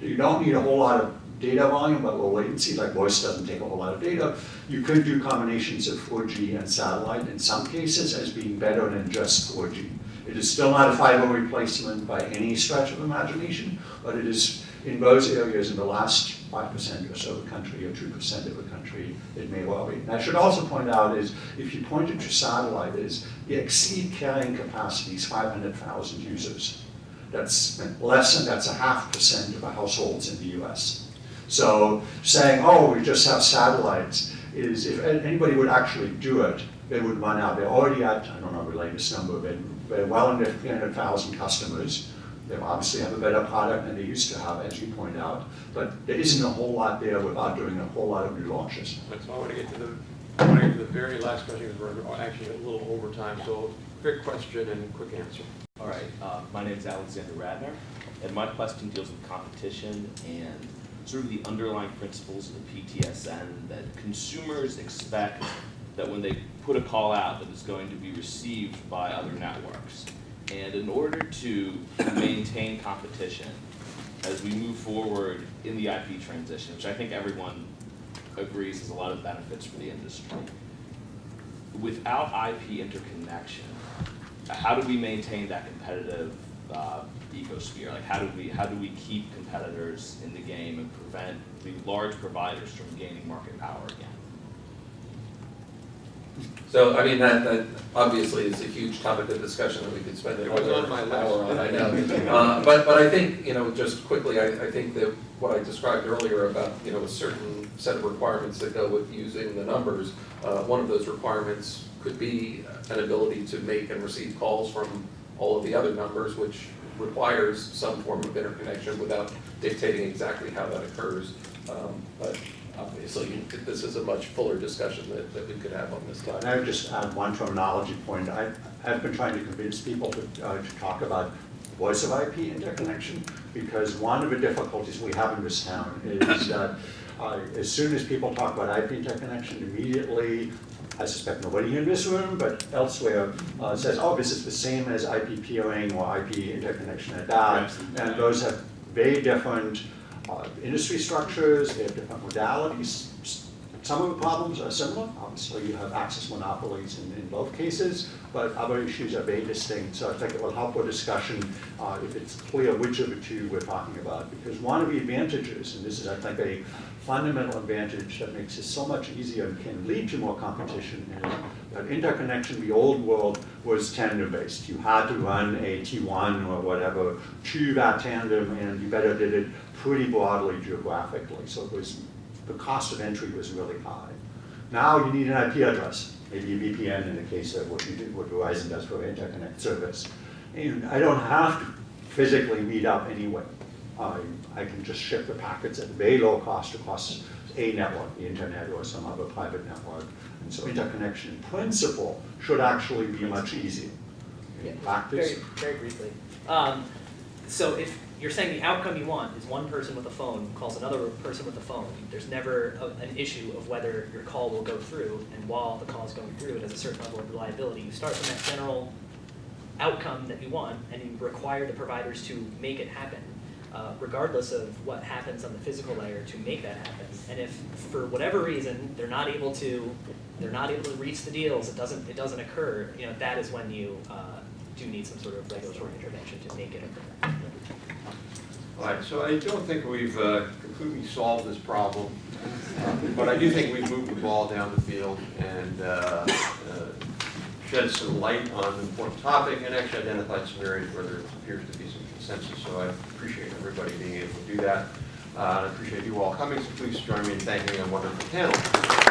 you don't need a whole lot of data volume, but low latency, like voice doesn't take a whole lot of data. You could do combinations of 4G and satellite in some cases as being better than just 4G. It is still not a fiber replacement by any stretch of imagination, but it is in those areas in the last 5% or so of the country, or 2% of the country, it may well be. And I should also point out is, if you pointed to satellite, is the Exceed carrying capacity is 500,000 users. That's less than, that's 0.5% of the households in the US. So saying, oh, we just have satellites, is if anybody would actually do it, they would run out. They're already at, I don't know the latest number, but they're well under 300,000 customers. They obviously have a better product than they used to have, as you point out. But there isn't a whole lot there without doing a whole lot of new launches. So I want to get to the very last question, because we're actually a little over time. So quick question and quick answer. All right, my name is Alexander Radner, and my question deals with competition and sort of the underlying principles of the PTSN, that consumers expect that when they put a call out that it's going to be received by other networks. And in order to maintain competition as we move forward in the IP transition, which I think everyone agrees has a lot of benefits for the industry, without IP interconnection, how do we maintain that competitive ecosphere? Like how do we keep competitors in the game and prevent the large providers from gaining market power again? So, I mean, that obviously is a huge topic of discussion that we could spend It was on my list. hour on, I know. But I think, just quickly, I think that what I described earlier about, a certain set of requirements that go with using the numbers, one of those requirements could be an ability to make and receive calls from all of the other numbers, which requires some form of interconnection without dictating exactly how that occurs. But obviously, this is a much fuller discussion that we could have on this topic. And I would just add one terminology point. I've been trying to convince people to talk about voice of IP interconnection, because one of the difficulties we have in this town is that as soon as people talk about IP interconnection, immediately, I suspect nobody in this room, but elsewhere, says, oh, this is the same as IP peering or IP interconnection at that. And those have very different industry structures, they have different modalities. Some of the problems are similar. Obviously, you have access monopolies in both cases, but other issues are very distinct. So I think it will help with discussion if it's clear which of the two we're talking about. Because one of the advantages, and this is, I think, a fundamental advantage that makes it so much easier and can lead to more competition, is that interconnection, the old world, was tandem-based. You had to run a T1 or whatever to that tandem, and you better did it pretty broadly geographically. So it was, the cost of entry was really high. Now you need an IP address, maybe a VPN in the case of what Verizon does for interconnect service. And I don't have to physically meet up anyway. I can just ship the packets at very low cost across a network, the internet or some other private network. And so interconnection in principle should actually be much easier. Yeah, In practice, very briefly. So if you're saying the outcome you want is one person with a phone calls another person with a phone, there's never an issue of whether your call will go through, and while the call is going through, it has a certain level of reliability. You start from that general outcome that you want, and you require the providers to make it happen, regardless of what happens on the physical layer to make that happen. And if for whatever reason they're not able to reach the deals, it doesn't occur, you know, that is when you do need some sort of regulatory intervention to make it occur. All right, so I don't think we've completely solved this problem, but I do think we've moved the ball down the field and shed some light on an important topic and actually identified some areas where there appears to be some consensus. So I appreciate everybody being able to do that. I appreciate you all coming, so please join me in thanking a wonderful panel.